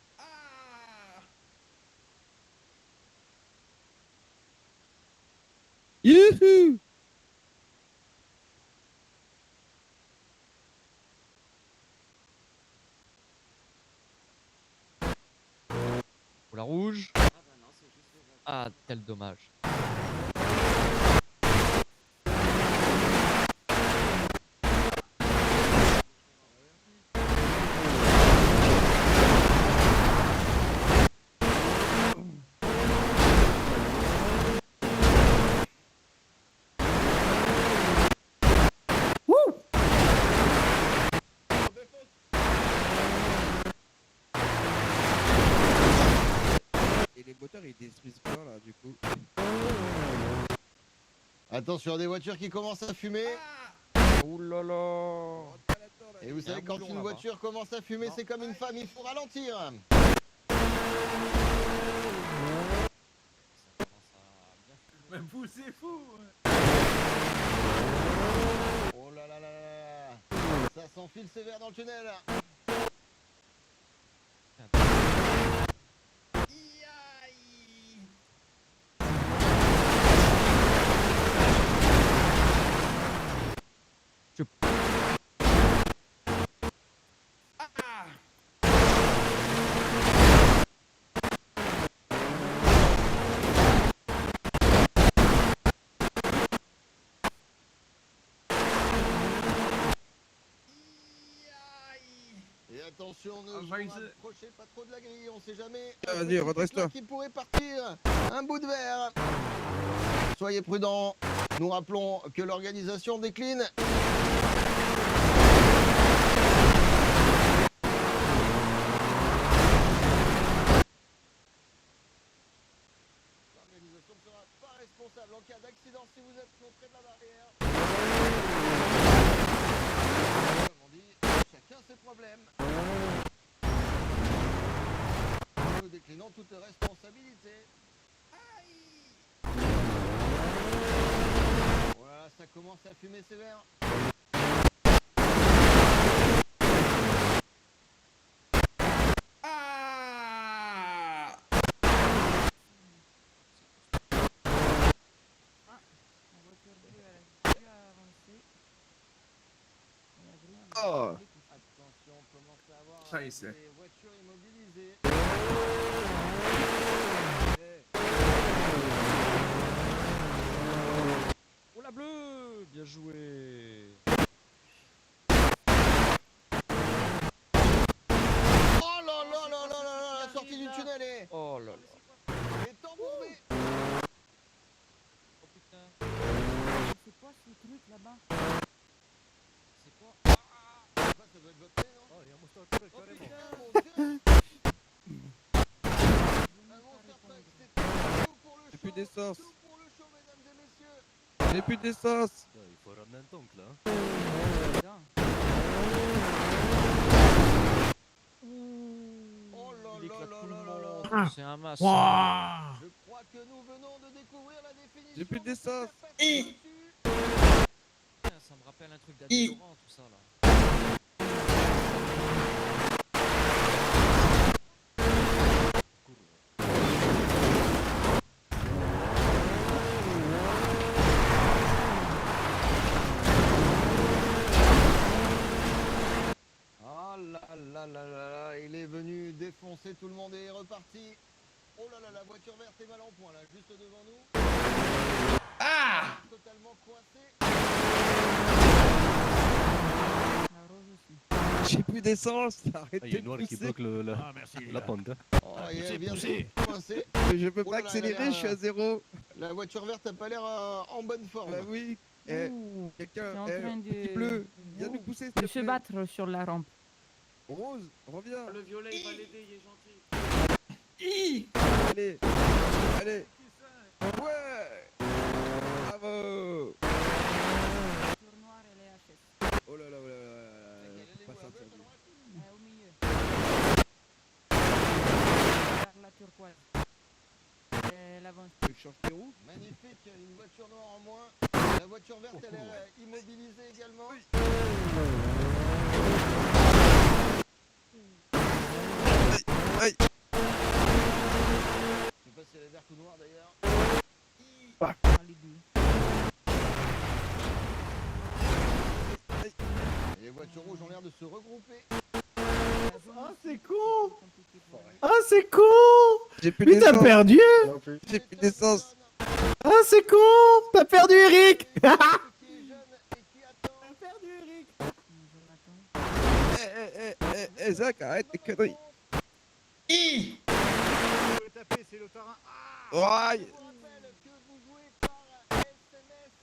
Youhou!
Pour la rouge. Ah, quel dommage.
moteurs ils détruisent quoi là du coup?
Attention, des voitures qui commencent à fumer.
Ouh là là.
Et vous savez, quand une voiture commence à fumer, c'est comme une femme, il faut ralentir.
Mais vous, c'est fou.
Oh là là là là. Ça s'enfile sévère dans le tunnel. Et attention, ne vous approchez pas trop de la grille, on sait jamais.
Vas-y, redresse-toi.
Qui pourrait partir un bout de verre. Soyez prudents. Nous rappelons que l'organisation décline. L'organisation ne sera pas responsable en cas d'accident si vous êtes trop près de la barrière. Comme on dit, chacun ses problèmes. Nous déclinons toute responsabilité. Voilà, ça commence à fumer sévère.
Oh.
Attention, on commence à avoir
Scheiße.
des voitures immobilisées.
Oh la bleue, bien joué.
Oh là là là là là là, la sortie du tunnel est...
Oh là là.
est embourbée.
Oh putain.
C'est quoi ce truc là-bas?
C'est quoi?
Ça doit être votre nez, non?
Oh, il y a un monster truck carrément.
Putain, mon Dieu. Un monster truck, c'est tout pour le show.
J'ai plus d'essence.
Tout pour le show, mesdames et messieurs.
J'ai plus d'essence.
Putain, il faut ramener un tank là.
Oh là
Il
là
éclate
là
tout le
là là là.
monde. C'est un masse.
Waouh.
Je crois que nous venons de découvrir la définition.
J'ai plus
de
d'essence.
cette capacité.
Putain, ça me rappelle un truc d'Adi Laurent, tout ça là.
Ah là là là là là, il est venu défoncer tout le monde et est reparti. Oh là là, la voiture verte est mal en point là, juste devant nous.
Ah.
Totalement coincé.
La rose aussi.
J'ai plus d'essence.
Ah, il y
Arrêtez
a une
de
noire qui
pousser.
bloque la pente. Hein.
Oh, il est bien coincé.
Je peux
Oh
pas
là là,
accélérer,
elle a
je suis à zéro.
La voiture verte a pas l'air en bonne forme.
Bah oui. Eh,
Ouh,
quelqu'un,
c'est en train
petit
de-
bleu, viens nous pousser s'il te
De se
plaît.
battre sur la rampe.
Rose, reviens.
Le violet, il va l'aider, il est gentil.
Allez, allez. Ouais. Bravo.
Tour noir et les HS.
Oh là là, oh là là. Pas sortir du...
Au milieu. Vers la turquoise. L'avance.
Tu changes tes roues?
Magnifique, une voiture noire en moins. La voiture verte, elle est immobilisée également.
Aïe.
Je sais pas si elle est verte ou noire d'ailleurs.
Les deux.
Les voitures rouges ont l'air de se regrouper.
Ah, c'est con.
Compliqué pour elle.
Ah, c'est con.
J'ai plus
Mais t'as
d'essence.
perdu.
J'ai plus d'essence.
Ah, c'est con. T'as perdu, Eric.
Qui est jeune et qui attend.
T'as perdu, Eric.
Zach, arrête tes conneries.
Taper, c'est le terrain.
Aïe.
Je vous rappelle que vous jouez par SMS.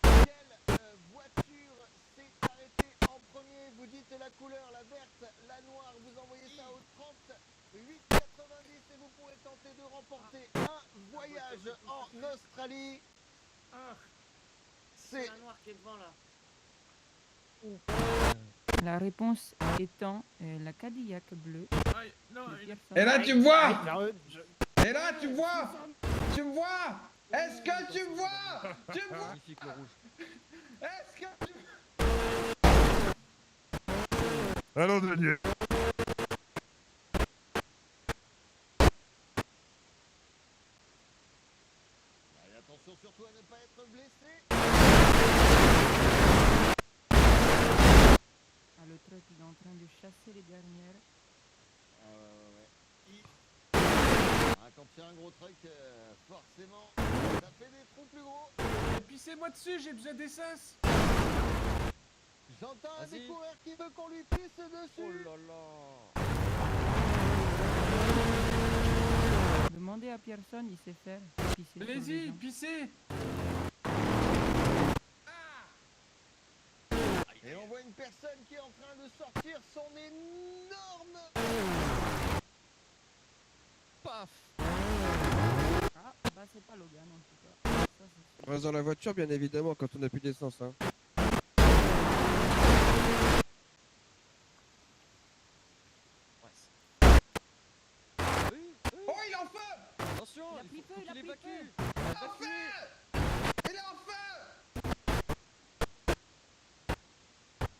Quelle voiture s'est arrêtée en premier? Vous dites la couleur, la verte, la noire. Vous envoyez ça au 30 8 90 et vous pourrez tenter de remporter un voyage en Australie.
C'est la noire qui est devant là.
La réponse étant la Cadillac bleue. de Pearson.
Et là, tu me vois
Alors,
Et là, tu me vois Tu me vois Est-ce que tu me vois Tu me vois
Magnifique le rouge.
Est-ce que tu me
Allons, Daniel.
Allez, attention surtout à ne pas être blessé.
Ah, le truck il est en train de chasser les dernières.
Quand il y a un gros truc, forcément, ça fait des trous plus gros.
Pissez-moi dessus, j'ai besoin d'essence.
J'entends un
Vas-y.
découvert qui veut qu'on lui pisse dessus.
Oh là là.
Demandez à Pearson, il sait faire. pisser sur les
Allez-y,
gens.
pissez.
Et on voit une personne qui est en train de sortir son énorme...
Paf.
Ah, bah c'est pas Logan en tout cas. Ça, c'est sûr.
On reste dans la voiture, bien évidemment, quand on n'a plus d'essence. Hein.
Oh, il est en feu
Attention,
Il a pris feu, il a
qu'il
pris
évacue.
feu.
En feu Il est en feu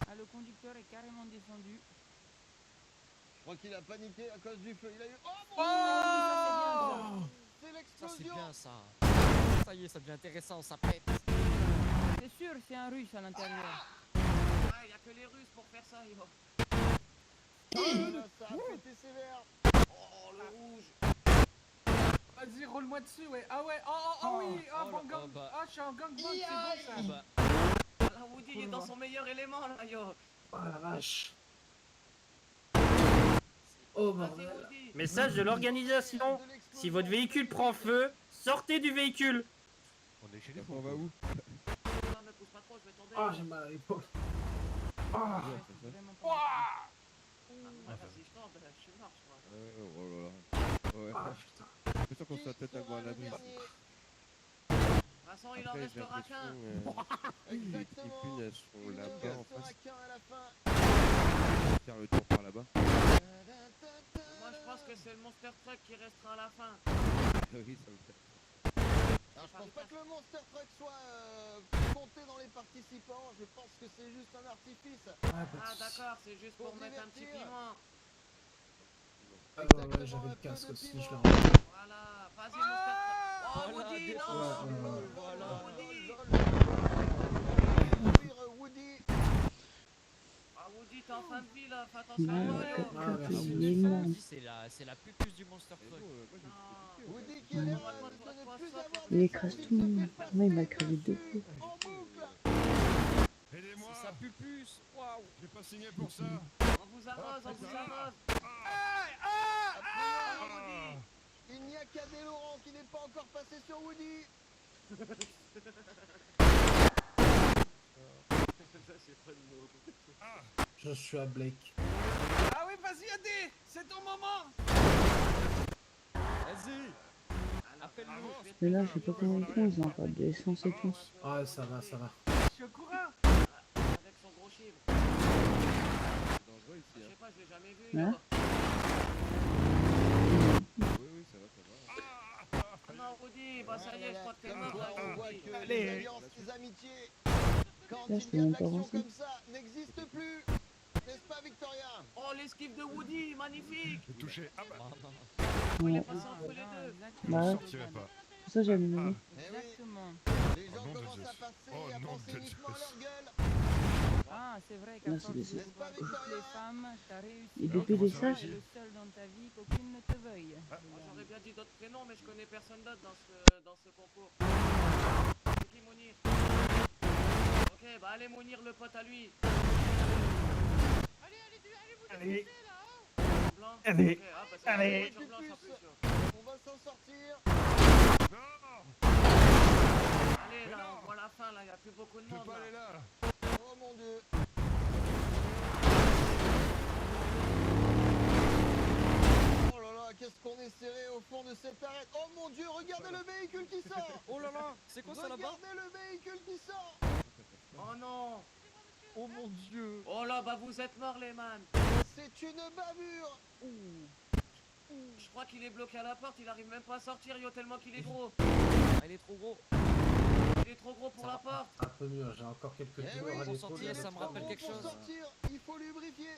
Ah, le conducteur est carrément descendu.
Je crois qu'il a paniqué à cause du feu. Il a eu... Oh mon
Oh,
Dieu, c'est
Ça c'est
l'explosion.
bien ça. Ça y est, ça devient intéressant, ça pète.
C'est sûr, c'est un russe à l'intérieur.
Ah, y a que les Russes pour faire ça, yo.
Oh là là, ça a pété sévère.
Oh, le rouge.
Vas-y, roule-moi dessus, ouais. Ah ouais, oui,
oh
bon
là,
gang.
bah.
Ah, je suis en gangbang, c'est bon ça.
Bah,
Ah, Woody il est dans son meilleur élément là, yo.
Oh la vache.
Vas-y, Woody.
Message de l'organisation. Si votre véhicule prend feu, sortez du véhicule.
On est chez les
On va où?
Non, me pousse pas trop, je vais tomber.
Ah, j'ai mal à l'épaule.
Ouais, c'est vraiment pas
Ah, vas-y, je tombe, je suis mort, je crois.
Oh là là. Ouais.
Ah putain.
J'ai l'impression qu'on sera peut-être à boire à l'abri.
De toute façon, il en
Après, j'ai
restera qu'un.
l'impression, les
Exactement.
punes, elles sont
Il ne
là-bas en
restera
face.
qu'un à la fin.
Faire le tour par là-bas.
Moi, je pense que c'est le Monster Truck qui restera à la fin.
Oui, ça me fait.
Alors, je pense pas que le Monster Truck soit compté dans les participants. Je pense que c'est juste un artifice.
Ah, d'accord, c'est juste pour mettre un petit
divertir.
piment.
Ah ouais, j'avais le casque aussi, je l'ai
Voilà, vas-y, Monster Truck. Oh,
Voilà,
Woody,
des-
non
Voilà.
Woody.
Ah, Woody, t'es en fin de vie là, fais attention à toi, yo.
Ah, merci.
C'est la pupus du Monster Truck.
Woody qui a l'air de ne plus avoir
Il écrase tout le monde. Moi, il m'a écrasé 2 fois.
en boucle.
Aidez-moi.
C'est sa pupus. Waouh.
J'ai pas signé pour ça.
On vous arrose, on vous arrose.
Il n'y a qu'Adé Laurent qui n'est pas encore passé sur Woody.
Je suis à Blake.
Ah oui, vas-y, Adé, c'est ton moment.
Vas-y. Appelle-nous.
Mais là, je sais pas comment ils font, ils ont pas d'essence et tout.
Ouais, ça va, ça va.
Je suis au courant.
Avec son gros chiffre.
Dangereux ici.
Je
Hein.
sais pas, je l'ai jamais vu.
Hein
yo.
Oui, ça va, ça va.
Ah non, Woody, bah ça y est, je crois que t'es
Comme
mort
quoi,
là,
on voit
Woody.
que
Allez.
les alliances, les amitiés, quand
Là,
il
c'est
y a de
mon
l'action
intervention.
comme ça, n'existent plus. N'est-ce pas, Victoria?
Oh, l'esquive de Woody, magnifique.
J'ai touché. Ah bah.
Il est
Ouais.
passé entre les deux.
Bah,
Je
ouais.
sortirai pas.
Pour ça, j'avais mis.
Exactement.
Les gens
nom de
commencent à
Zeus.
passer
Oh,
et à
nom
penser
de
uniquement à
Zeus.
leur gueule.
Ah, c'est vrai
Là,
qu'à
c'est
force
des
de
sacs.
voir toutes les femmes, t'as réussi.
Et depuis des sacs.
Tu es le seul dans ta vie qu'aucune ne te veuille.
Moi, j'aurais bien dit d'autres prénoms, mais je connais personne d'autre dans ce concours. C'est qui, Mounir? Ok, bah allez, Mounir, le pote à lui.
Allez.
Blanc.
Allez.
Ok, ah, bah, c'est
Allez.
une voiture blanche en plus, yo.
On va s'en sortir.
Allez, là, on voit la fin, là, y a plus beaucoup de
Je peux
monde.
pas
là.
aller là.
Oh mon Dieu. Oh là là, qu'est-ce qu'on est les serrer au fond de cette arête. Oh mon dieu, regardez le véhicule qui sort.
Oh là là, c'est quoi ça là-bas?
Regardez le véhicule qui sort.
Oh non.
Oh mon dieu.
Oh là, bah vous êtes morts les man.
C'est une bavure.
Je crois qu'il est bloqué à la porte, il arrive même pas à sortir, yo, tellement qu'il est gros.
Ah, il est trop gros.
Il est trop gros pour la porte.
Un peu mieux, j'ai encore quelques
Eh
douleurs
oui,
à
pour
l'épaule.
sortir, ça me rappelle quelque
Pour
chose.
sortir, il faut lubrifier.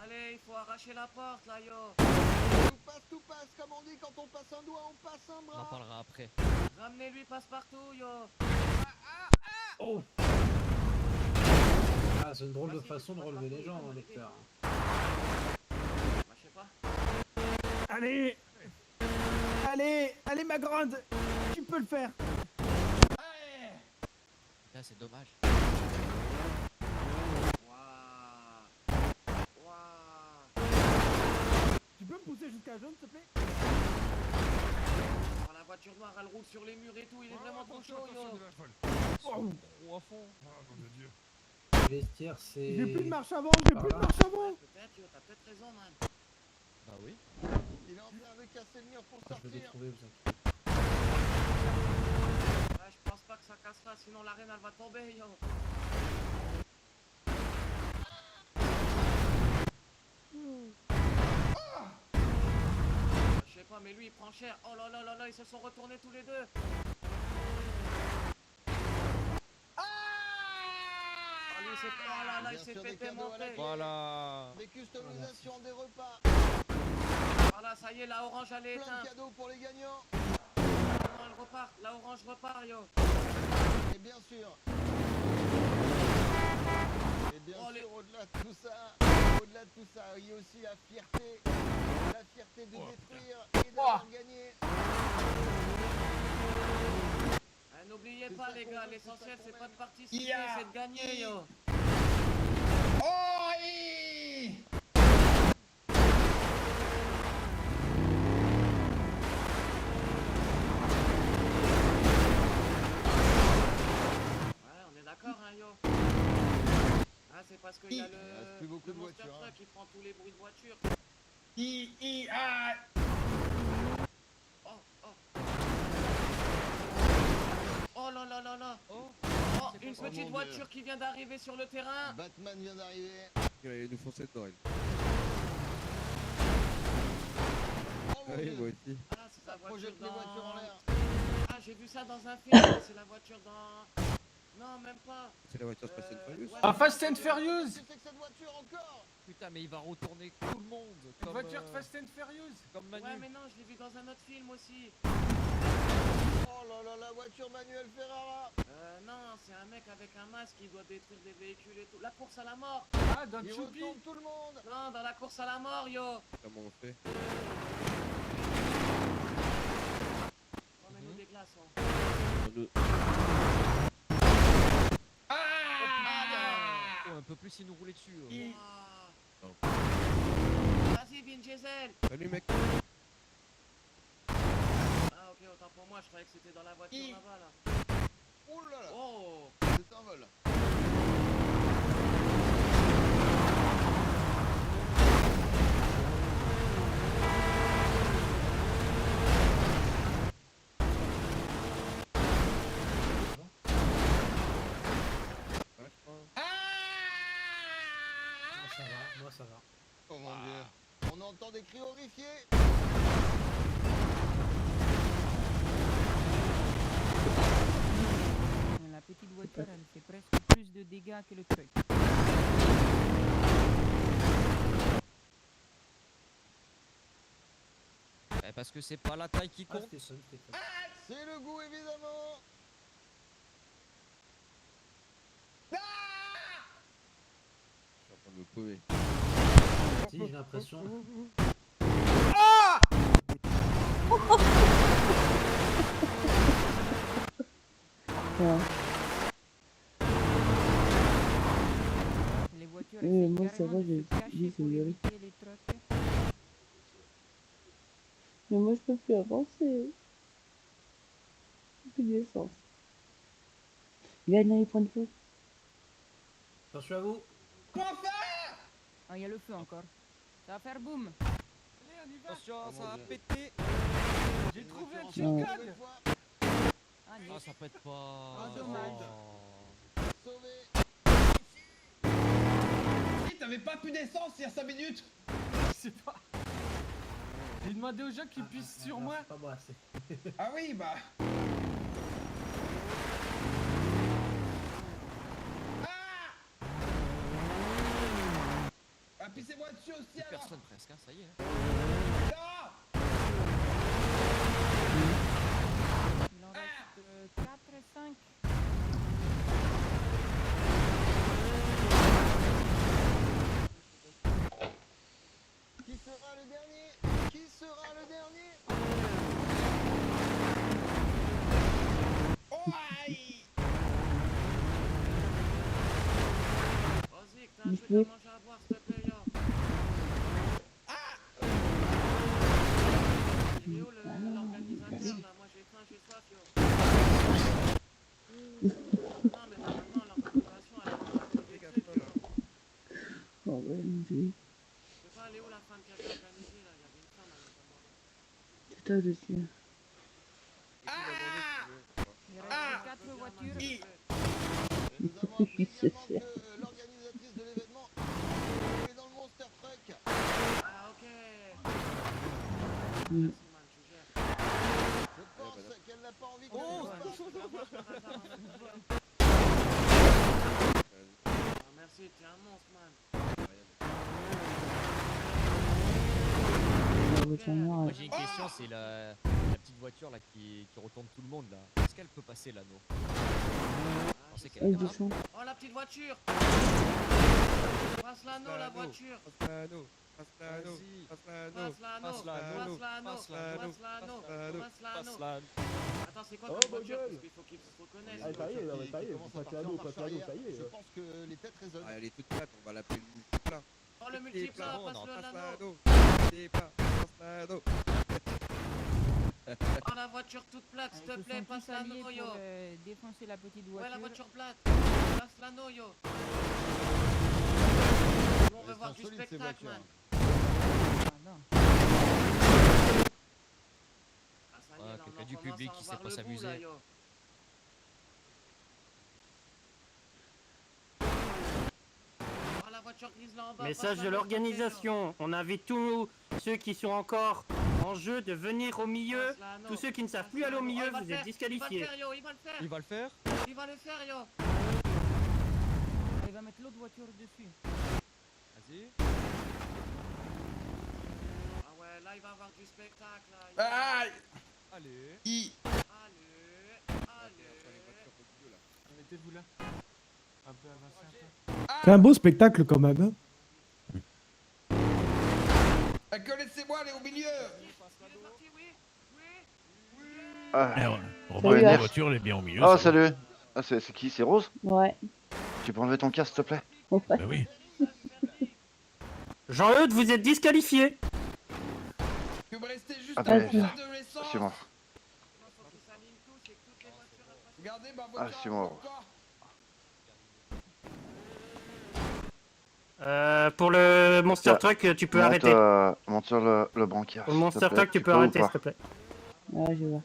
Allez, il faut arracher la porte là, yo.
Tout passe, comme on dit, quand on passe un doigt, on passe un
On en
bras.
parlera après.
Ramenez-lui passe-partout, yo.
Oh. Ah, c'est une drôle de façon de relever les gens, hein, lecteur.
Bah, je sais pas.
Allez. Allez ma grande. Tu peux le faire.
Putain, c'est dommage.
Tu peux me pousser jusqu'à la zone, s'il te plaît?
Oh, la voiture noire, elle roule sur les murs et tout, il est vraiment trop chaud, yo.
Trop à fond.
Le vestiaire, c'est...
J'ai plus de marche avant,
Peut-être, yo, t'as peut-être raison, man.
Bah oui.
Il est en train de casser le mur pour
Je vais les
sortir.
trouver, vous inquiétez.
Ouais, je pense pas que ça cassera, sinon l'arène elle va tomber, yo. Je sais pas, mais lui il prend cher. Oh là là là là, ils se sont retournés tous les deux. Oh, lui, oh là là, il
Bien
s'est
sûr,
fait
des cadeaux à la
démonter.
clé.
Voilà.
Des customisations, des repas.
Voilà, ça y est, la orange elle est
Plein de
éteinte.
cadeaux pour les gagnants.
Non, elle repart, la orange repart, yo.
Et bien sûr. Et bien
Oh,
sûr, au-delà de tout ça, il y a aussi la fierté. La fierté de détruire et d'avoir gagné.
N'oubliez pas, les gars, l'essentiel c'est pas de participer,
Yeah.
c'est de gagner, yo.
Oh, et...
Ouais, on est d'accord, hein, yo. Ah, c'est parce qu'il y a
reste plus beaucoup
le
de
Monster
voitures, hein.
Truck qui prend tous les bruits de voiture.
Ah.
Oh, oh. Oh là là là là. Oh, une petite
mon
voiture
Dieu.
qui vient d'arriver sur le terrain.
Batman vient d'arriver.
Il va nous foncer dedans, elle.
Oh mon
Ah oui,
Dieu.
moi aussi.
Ah, c'est la voiture
Projette les voitures en l'air.
Ah, j'ai vu ça dans un film, c'est la voiture dans... Non, même pas.
C'est la voiture Fast and Furious.
ouais,
Ah, Fast and Furious.
Qu'est-ce que c'est que cette voiture encore?
Putain, mais il va retourner tout le monde.
Une
Comme,
voiture de Fast and Furious.
comme Manu.
Ouais, mais non, je l'ai vu dans un autre film aussi.
Oh là là, la voiture Manuel Ferrara.
Non, c'est un mec avec un masque qui doit détruire des véhicules et tout. La course à la mort.
Ah, dans
Il
Choupi.
retourne tout le monde.
Non, dans la course à la mort, yo.
Comment on fait?
Remets-nous des glaçons.
Oh, un peu plus, il nous roulait dessus.
Vas-y, Vin Diesel.
Salut, mec.
Ah, ok, autant pour moi, je croyais que c'était dans la voiture là-bas, là.
Oh là là.
Oh.
C'est un vol.
Ça va, moi ça va.
Oh mon dieu. On entend des cris horrifiés.
La petite voiture, elle fait presque plus de dégâts que le truck.
Parce que c'est pas la taille qui
Ah,
compte.
c'était ça, c'était ça.
C'est le goût évidemment.
Je suis en train de me paumer.
Si, j'ai l'impression.
Les voitures,
Oui,
elles
moi,
essaient
ça va,
carrément de
j'ai
se cacher
dit, c'est
pour
bien.
éviter les trucks.
Mais moi, je peux plus avancer. Plus d'essence. Viens, dans les points de feu.
Attention à vous.
Ah, il y a le feu encore. Ça va faire boum.
Allez,
on y va.
Attention, ça va péter.
J'ai trouvé un
Ouais.
chicken.
Ah, ça pète pas.
Ah, dommage.
T'avais pas plus d'essence il y a 5 minutes.
Je sais pas. J'ai demandé aux gens qui pissent sur moi.
Pas moi, c'est... Ah oui, bah... Ah, pissez-moi dessus aussi alors.
Personne presque, hein, ça y est. Hein.
Non.
Il en reste 4 et 5.
Qui sera le dernier? Qui sera le dernier?
Oh, aïe.
Vas-y, que t'as un truc à manger à boire, s'il te plaît, yo. Il est où l'organisateur là? Moi j'ai faim, j'ai soif, yo. Non, mais normalement l'organisation elle a des trucs, yo.
Oh ouais, mon dieu.
Je sais pas, elle est où la femme qui avait organisé là? Il y avait une femme avec moi.
C'est toi dessus.
Il reste 4 voitures.
Nous avons appris également que l'organisatrice de l'événement est dans le Monster Truck.
Ah, ok.
Mm.
Merci, man, tu gères.
Je pense qu'elle n'a pas envie que...
Ah, merci, t'es un monstre, man.
Moi j'ai une question, c'est la petite voiture là qui retourne tout le monde là. Est-ce qu'elle peut passer l'anneau? Pensez qu'elle est capable?
Oh, la petite voiture. Passe l'anneau, la voiture.
Passe l'anneau. Passe l'anneau. Passe l'anneau.
Passe l'anneau.
Passe l'anneau.
Passe l'anneau.
Passe l'anneau.
Passe l'anneau. Passe l'anneau.
Passe l'anneau.
Attends, c'est quoi comme voiture? Parce qu'il faut qu'ils se reconnaissent.
Ah, ça y est, passe l'anneau, ça y est. Je pense que les têtes résonnent.
Ah, elle est toute plate, on va l'appeler le multiplat.
Oh, le multiplat, passe-le l'anneau.
Multiplat, passe l'anneau.
Oh, la voiture toute plate, s'il te plaît, passe l'anneau, yo.
Défoncer la petite voiture.
Ouais, la voiture plate. Passe l'anneau, yo. Nous, on veut voir du spectacle, man.
Ah non.
Ah, ça y est,
Ouais,
là, on
quelqu'un
en
du
commence
public
à en
qui
voir
sait pas
le bout,
s'amuser.
là, yo. Oh, la voiture grise là en bas.
Message de l'organisation. On invite tous ceux qui sont encore en jeu de venir au milieu. Tous ceux qui ne savent plus aller au milieu, vous êtes disqualifiés.
Il va le faire,
Il va le faire?
il va le faire, yo.
Il va mettre l'autre voiture dessus.
Vas-y.
Ah ouais, là il va avoir du spectacle. Là.
Aïe.
Allez.
Allez.
Mettez-vous là. Un peu avancé, un peu.
C'est un beau spectacle quand même. Hein.
Laissez-moi aller au milieu.
Ah,
Salut,
Romain, la
Arch.
voiture, elle est bien au milieu.
Oh,
ça va.
salut. Ah, c'est qui? C'est Rose?
Ouais.
Tu peux enlever ton casque, s'il te plaît?
Ouais.
Bah oui.
Jean-Eudes, vous êtes disqualifié.
Que me restait juste
Attends,
pour faire de l'essence.
c'est moi.
Regardez ma
Ah,
voiture.
c'est moi.
Pour le Monster Truck, tu peux arrêter.
Monte sur le brancard.
Pour le
s'il te
Monster
plaît.
Truck, tu peux
ou
arrêter,
pas
s'il te plaît.
Ouais, je vois.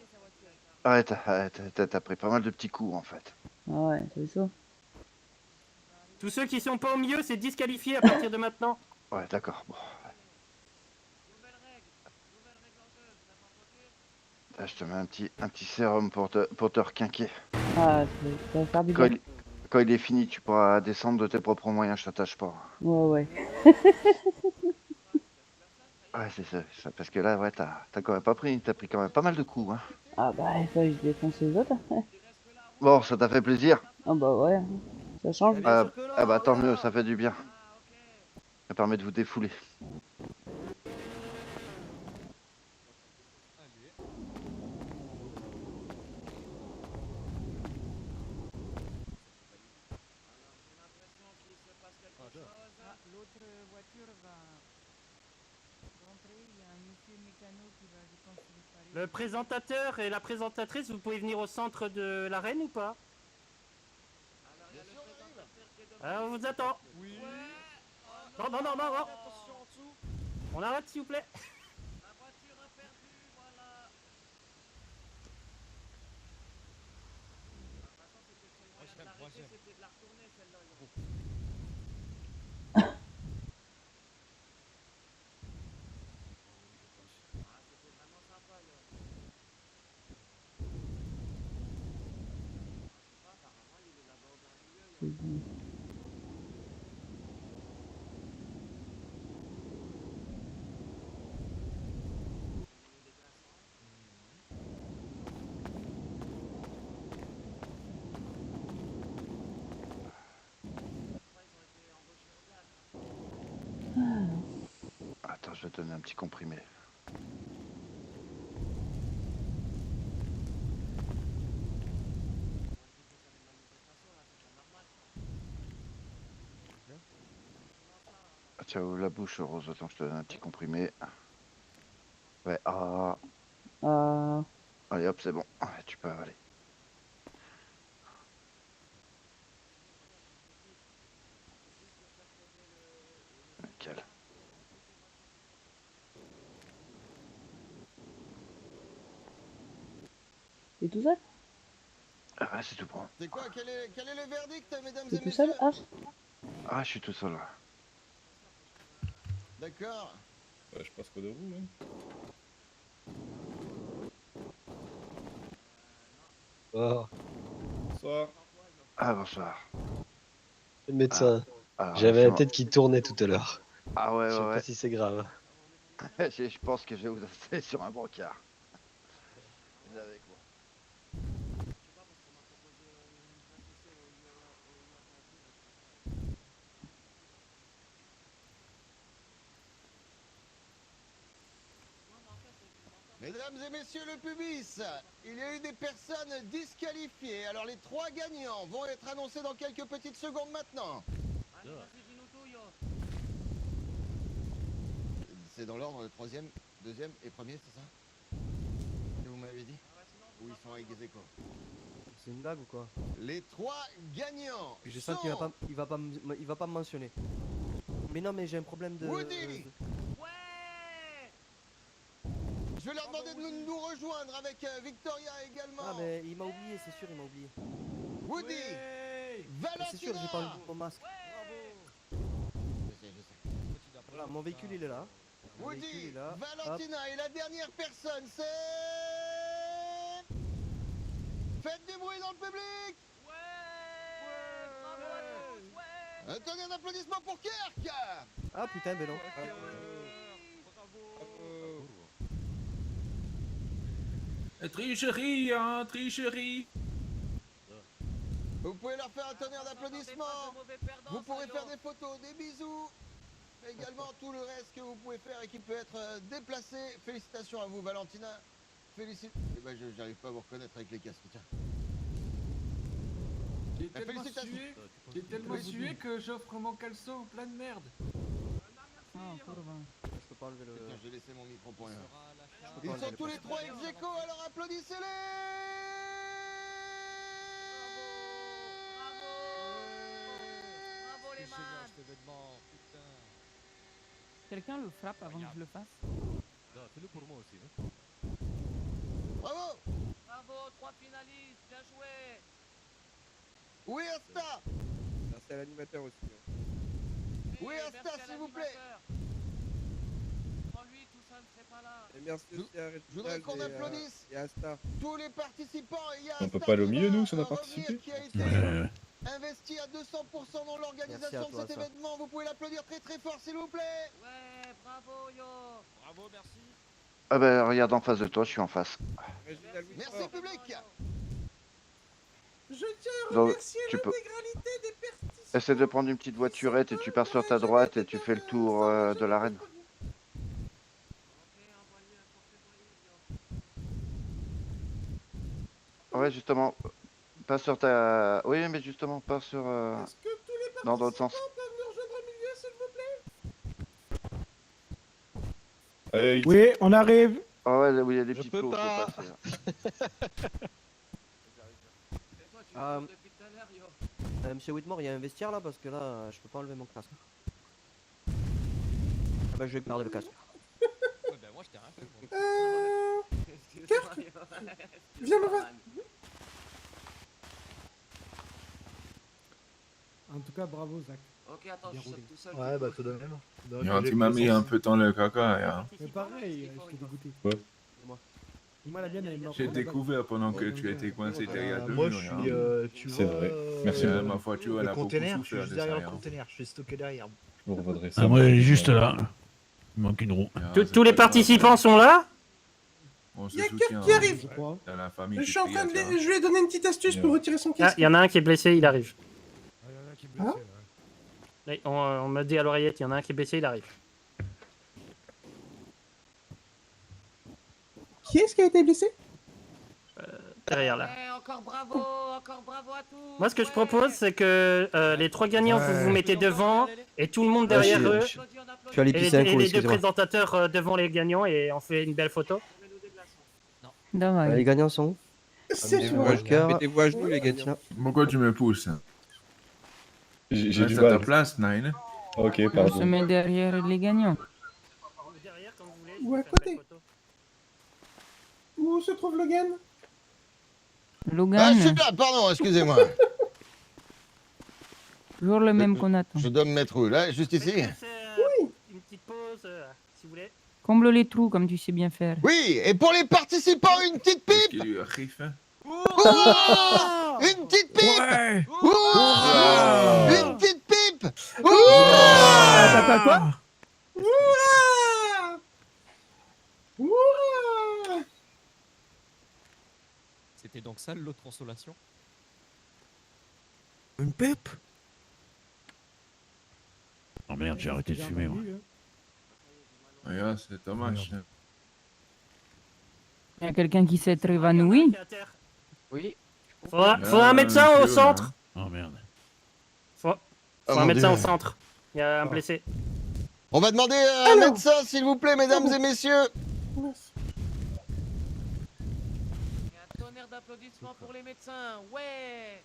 Arrête, t'as pris pas mal de petits coups en fait.
Ah ouais, c'est ça.
Tous ceux qui sont pas au milieu, c'est disqualifié à partir de maintenant.
Ouais, d'accord. Bon. Là, je te mets un petit sérum pour te requinquer.
Ah, ça va faire du bien.
Quand il est fini, tu pourras descendre de tes propres moyens, je t'attache pas.
Ouais, ouais.
Ouais, c'est ça, parce que là, ouais, t'as quand même pas pris, t'as pris quand même pas mal de coups, hein.
Ah bah, il faut que je défonce les autres.
Bon, ça t'a fait plaisir?
Ah bah ouais, ça change.
Ah bah tant mieux, ça fait du bien. Ça permet de vous défouler.
L'autre voiture va rentrer. Il y a un monsieur mécano qui va, je pense, réparer.
Le présentateur et la présentatrice, vous pouvez venir au centre de l'arène ou pas? On vous attend.
Oui.
Non. On arrête s'il vous plaît.
c'était de la retourner celle-là. Ah, c'était vraiment sympa, yo. Je sais pas, apparemment, il est là-bas au milieu, yo.
C'est bon.
Attends, je vais te donner un petit comprimé. Ah, tiens, ouvre la bouche, Rose. Attends, je te donne un petit comprimé. Ouais, ah. Allez, hop, c'est bon. Tu peux avaler. Nickel.
T'es tout seul?
Ah ouais, c'est tout bon.
C'est quoi, quel est le verdict, mesdames
T'es
et
tout
messieurs?
seul? Ah.
Ah, je suis tout seul.
D'accord.
Ouais, je passe quoi de vous, hein. Bonsoir.
Ah, bonsoir.
Le médecin.
Alors,
J'avais la
laissez-moi-
tête qui tournait tout à l'heure.
Ah ouais,
Je sais
ouais,
pas
ouais.
si c'est grave.
Je pense que je vais vous installer sur un brancard. Venez avec moi.
Mesdames et messieurs le pubis, il y a eu des personnes disqualifiées. Alors les 3 gagnants vont être annoncés dans quelques petites secondes maintenant.
Allez, vas-y, dis-nous tout, yo.
C'est dans l'ordre, le 3e, 2e et 1er, c'est ça? Que vous m'avez dit? Ou ils sont avec des échos?
C'est une blague ou quoi?
Les 3 gagnants.
Je sens qu'il va pas me mentionner. Mais non, mais j'ai un problème de.
Woody. Je vais leur demander de nous rejoindre avec Victoria également.
Ah, mais il m'a oublié, c'est sûr, il m'a oublié.
Woody, Valentina.
C'est sûr, j'ai pas enlevé mon masque.
Je sais.
Voilà, mon véhicule il est là. Mon véhicule
Woody,
est là.
Valentina et la dernière personne, c'est... Faites du bruit dans le public. Attendez un applaudissement pour Kirk.
Ah putain, mais non.
Tricherie, hein, tricherie.
Vous pouvez leur faire un tonnerre d'applaudissements. Vous pourrez faire des photos, des bisous. Mais également tout le reste que vous pouvez faire et qui peut être déplacé. Félicitations à vous, Valentina. Félicitations. Eh ben, j'arrive pas à vous reconnaître avec les casques. Tiens.
J'ai tellement
félicitations.
sué, j'ai tellement sué que j'offre mon caleçon plein de merde.
Ah, encore 20.
Je peux pas enlever le.
Tiens, j'ai laissé mon micro pour rien.
peux
Ils
pas
sont
enlever
tous
le
les 3 ex aequo, alors applaudissez-les.
Bravo, les
C'est génial
man.
cet événement, putain.
Quelqu'un le frappe avant que je le fasse?
Non, fais-le pour moi aussi. Hein.
Bravo.
Bravo, 3 finalistes, bien joué.
Oui, Asta.
Merci à l'animateur aussi. hein.
Oui,
Merci
Asta,
à
s'il vous plaît.
l'animateur. Sans lui, tout ça ne serait pas là.
Et merci aussi à
Je voudrais qu'on applaudisse
et à Star.
tous les participants. Il y a
On peut
Asta
pas aller au
qui
milieu,
va
nous, si on a
revenir,
participé
qui a été investi à 200% dans l'organisation de
toi,
cet
Asta.
événement. Vous pouvez l'applaudir très très fort, s'il vous plaît.
Ouais, bravo, yo.
Bravo, merci.
Ah ben, regarde en face de toi, je suis en face.
Merci, public.
Je tiens à
Donc,
remercier
tu peux-
l'intégralité des participants.
Essaie de prendre une petite voiturette et tu pars sur ta droite et tu fais le tour de l'arène. Ouais, justement. Pas sur ta... Oui, mais justement, pas sur...
Est-ce que tous les
Dans l'autre sens.
participants peuvent nous rejoindre au milieu, s'il vous plaît?
Allez,
Oui, on arrive.
Ah ouais, oui, il y a des
Je
petites
peux
clos, faut
pas.
passer.
Et toi, tu
Ah,
cours depuis tout à l'heure, yo.
Monsieur Whitmore, il y a un vestiaire là parce que là, je peux pas enlever mon casque. Ah bah, je vais garder le casque.
Ouais, ben moi je t'ai rien fait. moi.
Kirk, viens me voir.
cas, bravo, Zach.
Ok, attends, je saute tout seul.
Ouais, bah tout de même. Donc,
Yo,
j'ai
tu m'as
fait
mis
ça.
un peu dans le caca, ya.
Mais pareil, je t'ai dégoûté.
Ouais.
Moi, la mienne, elle est morte.
J'ai découvert pendant que tu étais coincé derrière deux
Moi,
murs,
je
ya.
suis, tu
C'est
vois,
vrai. Merci
Euh,
beaucoup.
ma voiture, elle
le
a beaucoup
container, je suis
souffert
juste
de
derrière
ça,
le
ya.
container, je suis stocké derrière.
Je vous revaudrai ça.
Ah, moi, elle est juste là. Il manque une roue.
Ya, c'est
Tous les
pas grave,
participants
ya.
sont là?
On se
Y'a
soutient,
Kirk qui
hein.
arrive.
Je crois.
Dans la famille
Je
qui
suis en
crie
train
à
de...
ça.
Je lui ai donné une petite astuce pour retirer son
Ah,
casque.
il y en a un qui est blessé, il arrive.
Hein
Là, on me dit à l'oreillette, il y en a un qui est blessé, il arrive.
Qui est-ce qui a été blessé?
Derrière là.
Ouais, encore bravo à tous.
Moi, ce que je propose, c'est que les trois gagnants, vous vous mettez devant et tout le monde derrière eux.
Je suis allé
Et
pisser un coup,
les deux
excusez-moi.
présentateurs devant les gagnants et on fait une belle photo.
Dommage.
Les gagnants sont où?
C'est
Mettez-vous
toi.
à genoux, mettez-vous à genoux, les gagnants.
Pourquoi tu me pousses?
J'ai
Reste
du
à ta
mal.
place, Nine.
Ok,
On se
pardon.
met derrière les gagnants.
Ou à côté. Où se trouve Logan?
Logan,
Ah, je suis là, pardon, excusez-moi.
toujours le même qu'on attend.
Je dois me mettre où, là, juste ici?
Oui. Une petite pause, si vous voulez.
Comble les trous comme tu sais bien faire.
Oui, et pour les participants, une petite
Qu'est-ce
pipe.
qui lui arrive, hein?
Ouah, une petite pipe.
Ouais.
Ouah, une petite pipe.
T'as quoi?
Ouah! Ouah!
C'était donc ça l'autre consolation?
Une pipe?
Oh merde, j'ai arrêté de fumer, moi.
Ouais, c'est dommage.
Il y a quelqu'un qui s'est évanoui.
Oui.
Faut un médecin au centre.
Oh merde.
Faut
Oh,
un
mon
médecin au
Dieu.
centre. Il y a un blessé.
On va demander à un médecin, s'il vous plaît, mesdames et messieurs.
Un tonnerre d'applaudissements pour les médecins. Ouais.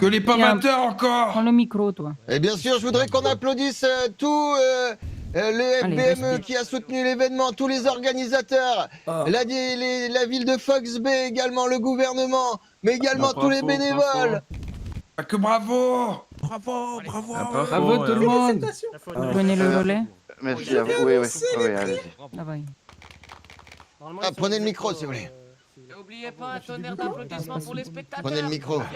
Que les
Tiens,
pavateurs encore.
Prends le micro, toi.
Et bien sûr, je voudrais qu'on applaudisse tous le
Allez,
FBME
respire.
qui a soutenu l'événement, tous les organisateurs, la ville de Fox Bay également, le gouvernement, mais également tous les bénévoles.
Ah, que bravo.
Bravo, bravo.
Bravo tout le monde. Prenez le relais.
Merci à vous. Oui, oui, oui, allez-y.
Ah, ouais.
Ah, prenez le micro, si vous voulez.
N'oubliez pas un tonnerre d'applaudissements pour les spectateurs.
Prenez le micro.
Yeah.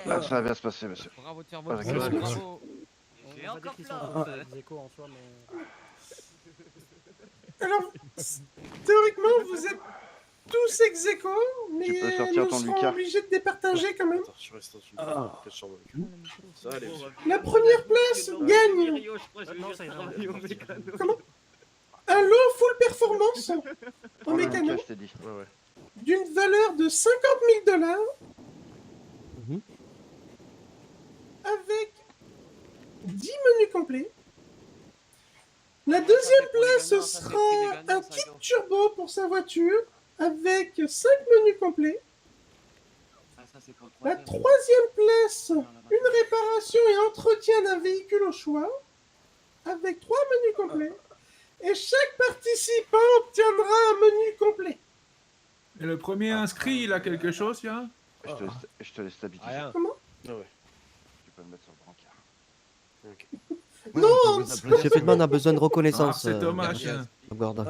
Ah, ça va bien se passer, monsieur.
Bravo de faire votre
Voilà,
boulot,
merci.
bravo.
J'ai encore plein.
Alors, théoriquement, vous êtes tous ex aequo, mais
Tu peux sortir
nous
ton
serons
Lucas.
obligés de départager quand même.
Je reste dans une chambre avec lui. Ça, allez.
La première place gagne comment un lot full performance en mécano
Je t'ai dit. Ouais, ouais.
d'une valeur de 50 000 $, avec 10 menus complets. La deuxième place sera un kit turbo pour sa voiture avec 5 menus complets. La troisième place, une réparation et entretien d'un véhicule au choix avec 3 menus complets. Et chaque participant obtiendra un menu complet.
Et le premier inscrit, il a quelque chose, ya?
Je te laisse stabiliser.
Rien.
Comment?
Ah ouais.
Tu peux me mettre sur le brancard.
Ok.
Non,
Monsieur Feldman a besoin de reconnaissance.
Ah, c'est dommage.
Regarde.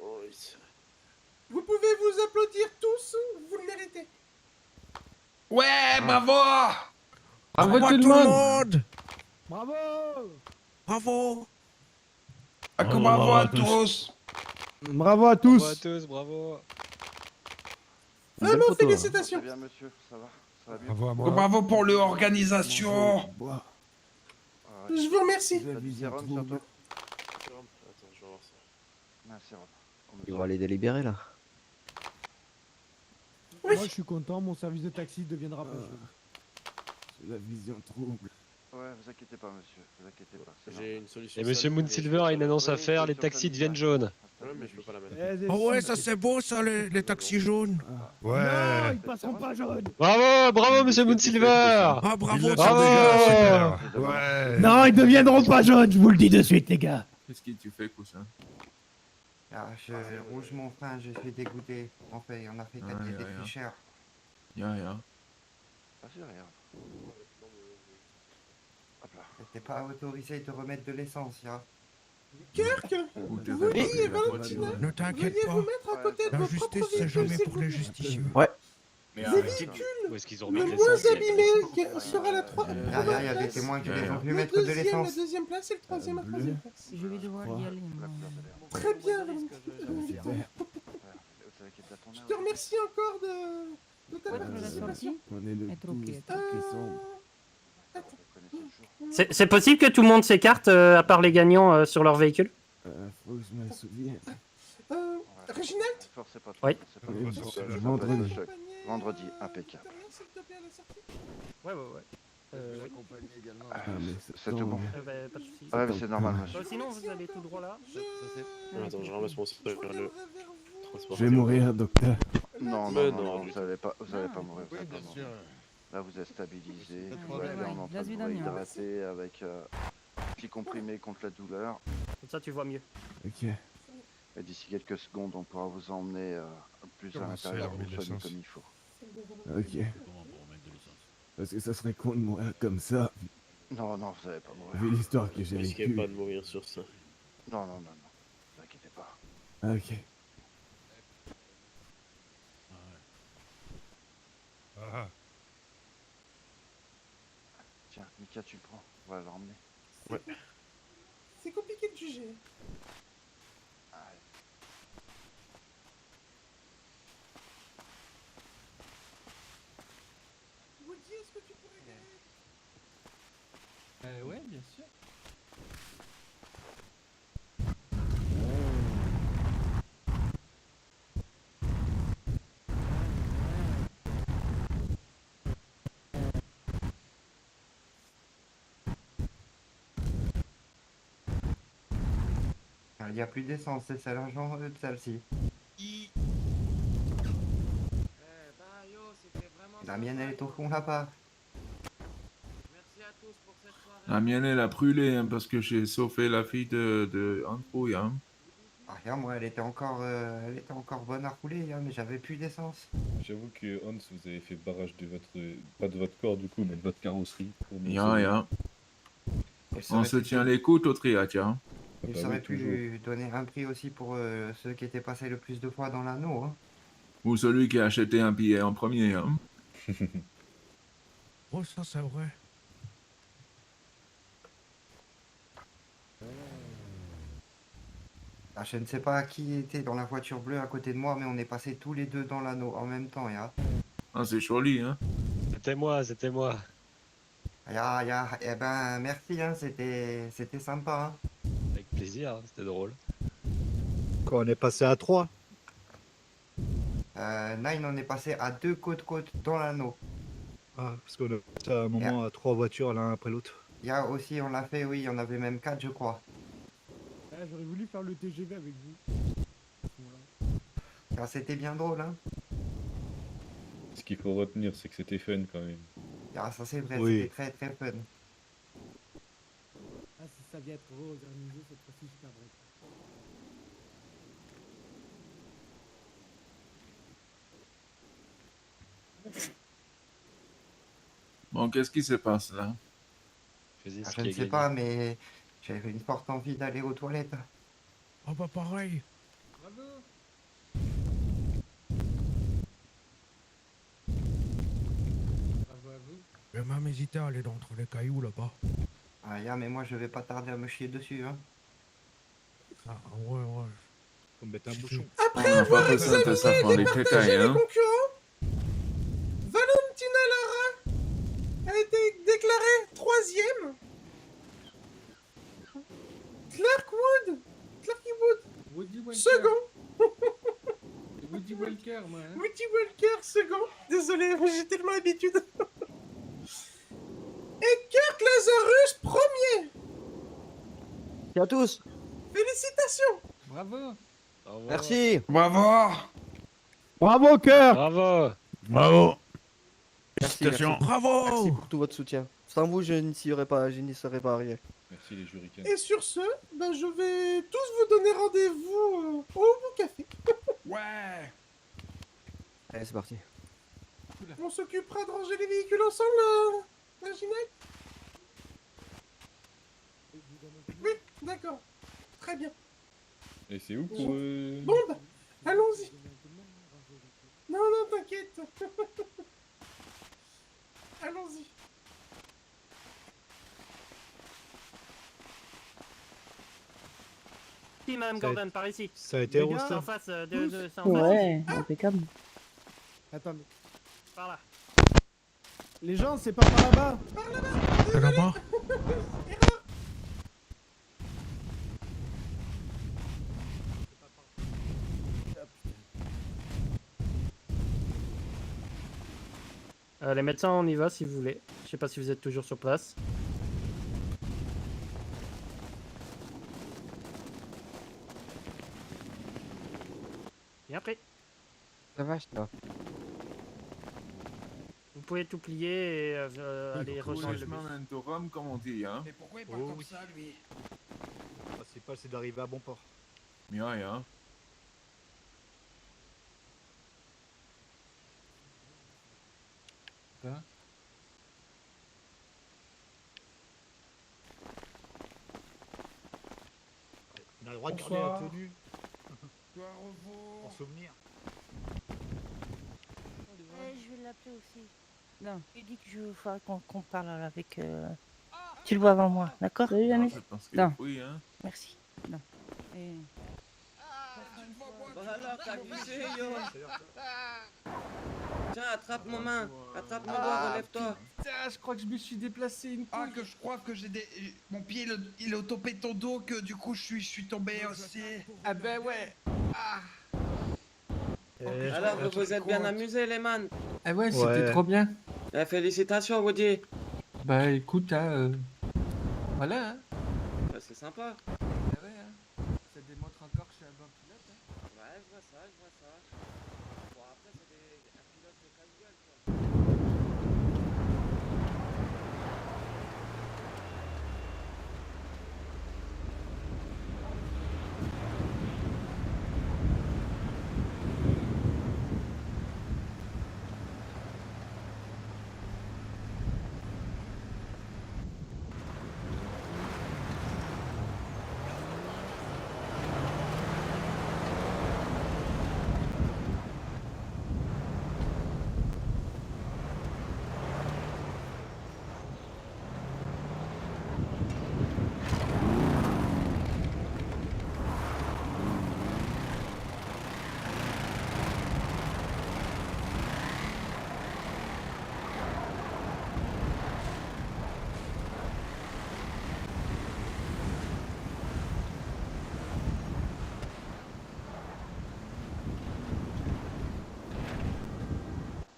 Oh, oui, c'est-
vous pouvez vous applaudir tous, vous le méritez.
Ouais, bravo.
Bravo tout le monde.
Bravo!
Bravo.
Ah, que bravo à tous.
Bravo à tous!
Bravo à tous, bravo.
Vraiment,
Très
félicitations.
bien, monsieur. Ça va? Ça va bien?
Bravo à
Que
moi.
bravo pour l'organisation.
Ah,
Je vous remercie.
t'as du sérum sur toi?
Attends, je vais voir ça.
Merci, Rob.
Ils vont aller délibérer là.
Oui.
Moi, je suis content, mon service de taxi deviendra pas jeune.
C'est la vision trouble.
Ouais, vous inquiétez pas, monsieur. Vous inquiétez pas. c'est
J'ai une solution.
Et Monsieur
simple.
Moonsilver a une annonce à faire, les taxis deviennent jaunes.
Ouais, mais je peux pas la mettre.
Oh ouais, ça c'est beau ça, les taxis jaunes.
Non,
Ouais.
ils passeront pas jaunes!
Bravo, bravo Monsieur Moonsilver.
Ah bravo,
Ils le
ça
sont déjà,
Bravo.
super. Ouais.
Non, ils deviendront pas jaunes, je vous le dis de suite, les gars!
Qu'est-ce que tu fais, Coussin?
Ah, je rouge mon frein, je suis dégoûté. En fait, on a fait
Ah,
gagner des
ya, ya.
plus cher.
Ya, ya.
Vas-y, regarde. Hop là.
T'es pas autorisé de remettre de l'essence, ya.
Kirk, Woody et Valentina,
Ne t'inquiète
veuillez
pas.
vous mettre à côté de
La
vos propres
justice, c'est
véhicules,
jamais
s'il
pour
vous
les
plaît.
justicieux.
Ouais.
Les véhicules
Où est-ce qu'ils ont
le
mis de
moins
l'essence?
abîmé qui sera la
Il y a des témoins qui les ont vu
La
mettre de
deuxième,
l'essence.
la deuxième place et le troisième à troisième place.
Je vais devoir y aller, moi.
Très bien, Valentina. Je te remercie encore de ta
Ouais, la
participation.
sortie être ok.
C'est possible que tout le monde s'écarte, à part les gagnants, sur leur véhicule?
Faut que je me souvienne.
Réginald,
Forcez pas trop.
Oui.
forcez pas
Oui,
trop,
bon,
ça va
vendredi.
pas choc. Vendredi, impeccable.
s'il te plaît, à la sortie.
Ouais, ouais, ouais. Oui.
C'est tout bon.
Bah, pas de soucis.
Ouais, mais c'est normal, monsieur.
Sinon, vous allez tout droit là.
Attends, je ramasse mon transport.
Je vais mourir, docteur.
Non,
Mais
non,
non,
non,
du
vous allez pas mourir.
Oui,
vous allez pas
bien
mourir.
sûr.
Là, vous êtes stabilisé.
Pas de
Tout va bien,
problème.
on est en train de vous
Damien.
réhydrater avec petit comprimé contre la douleur.
Comme ça, tu vois mieux.
Ok.
Et d'ici quelques secondes, on pourra vous emmener plus à
Comment ça,
l'intérieur
il a remis
pour
de
soigner
l'essence
comme il faut.
Ok. Parce que ça serait con de mourir comme ça.
Non, non, vous allez pas mourir.
Vu l'histoire que j'ai
Risquez
vécue.
pas de mourir sur ça.
Non, non, non, non. Ne vous inquiétez pas.
Ok.
Tiens, Mika, tu le prends. On va l'emmener.
Ouais.
C'est compliqué de juger. Woody, est-ce que tu pourrais gagner?
Ouais, bien sûr.
Il n'y a plus d'essence, c'est celle l'argent de celle-ci. La mienne, elle est au fond là-bas.
La mienne, elle a brûlé hein, parce que j'ai sauvé la fille de Andrew. Hein.
Ah, regarde, moi, elle était encore bonne à rouler, hein, mais j'avais plus d'essence.
J'avoue que Hans, vous avez fait barrage de votre... pas de votre corps du coup, mais de votre carrosserie. Pour nous
Ya,
sauver.
ya. On se tient les coudes au triat, tiens.
Il
bah
aurait
oui,
pu donner un prix aussi pour ceux qui étaient passés le plus de fois dans l'anneau. Hein.
Ou celui qui a acheté un billet en premier. Hein.
Oh, ça, c'est vrai.
Ah, je ne sais pas qui était dans la voiture bleue à côté de moi, mais on est passés tous les deux dans l'anneau en même temps, ya.
Ah, c'est joli, hein.
C'était moi, c'était moi.
Eh ben, merci, hein, c'était sympa. Hein.
Avec plaisir, hein, c'était drôle.
Quoi, on est passé à 3?
Nine, on est passé à 2 côte-côte dans l'anneau.
Ah, parce qu'on a passé à un moment à 3 voitures l'un après l'autre.
Ya aussi, on l'a fait, oui, il y en avait même 4, je crois.
J'aurais voulu faire le TGV avec vous.
Ah, c'était bien drôle, hein.
Ce qu'il faut retenir, c'est que c'était fun quand même.
Ah, ça c'est vrai,
Oui.
c'était très très fun.
Ah, si ça vient être organisé cette fois-ci, je perdrai.
Bon, qu'est-ce qui se passe là?
Ah, je ne sais pas, mais j'avais une forte envie d'aller aux toilettes.
Oh, bah pareil.
Bravo. Bravo à vous.
J'ai même hésité à aller entre les cailloux là-bas.
Ah, ya, mais moi je vais pas tarder à me chier dessus, hein.
Ah, ouais, ouais.
Faut mettre un bouchon.
Après
On n'a
avoir
pas besoin de ça pour
examiné et
les
partagé
détails,
les
hein.
concurrents, Valentina Lara a été déclarée 3e. Clarky Wood,
Woody Walker.
second.
Woody Walker, moi. Hein.
Woody Walker, second. Désolé, j'ai tellement l'habitude. Et Kirk Lazarus, premier.
Et à tous.
Félicitations.
Bravo.
Merci.
Bravo.
Bravo, cœur.
Bravo.
Bravo.
Merci,
Félicitations.
merci.
Bravo.
Merci pour tout votre soutien. Sans vous, je n'y serais pas arrivé.
Merci les jurikens.
Et sur ce, ben, je vais tous vous donner rendez-vous au bout café.
Ouais.
Allez, c'est parti.
Oula.
On s'occupera de ranger les véhicules ensemble, Ginette? Oui, d'accord. Très bien.
Et c'est où pour...
Bon, bah, allons-y. Non, non, t'inquiète. Allons-y.
Si, Madame
Ça a-
Gordon, par ici.
Ça a été
Les gars,
rousté.
en face de c'est en face
Ouais,
ici.
impeccable.
Attendez.
Par là.
Les gens, c'est pas par là-bas.
Par là-bas.
Les médecins, on y va si vous voulez. Je sais pas si vous êtes toujours sur place. Bien pris.
Ça va, toi.
Vous pouvez tout plier et aller rejoindre le bus.
Rome, comme on dit, hein.
Mais pourquoi il parle comme ça, lui?
Le principal, c'est d'arriver à bon port.
Ja, ja.
Hein?
On a le droit de garder la
Bonsoir.
tenue.
Toi, Revo.
En souvenir.
Je vais l'appeler aussi. Non. Il dit que je faudra qu'on parle avec. Tu le vois avant moi, d'accord? Salut, Janus.
Je pense que
Non.
oui, hein.
Merci. Non. Et...
Voilà, t'as abusé, yo. Tiens, attrape ma main. Attrape mon doigt, relève-toi.
Putain, je crois que je me suis déplacé une
Ah,
couille.
que je crois que j'ai des... Mon pied, il a topé ton dos, que du coup, je suis tombé aussi.
Ah ben ouais. Ah.
Alors, vous vous êtes bien amusés, les man.
Ah ouais, c'était trop bien.
Félicitations, Woody.
Bah écoute, voilà. Hein.
Bah, c'est sympa.
Ah ouais, hein. Ça démontre encore que je suis un bon pilote. Hein.
Ouais, je vois ça, je vois ça. Bon, après, c'est un pilote de casse-gueule, quoi.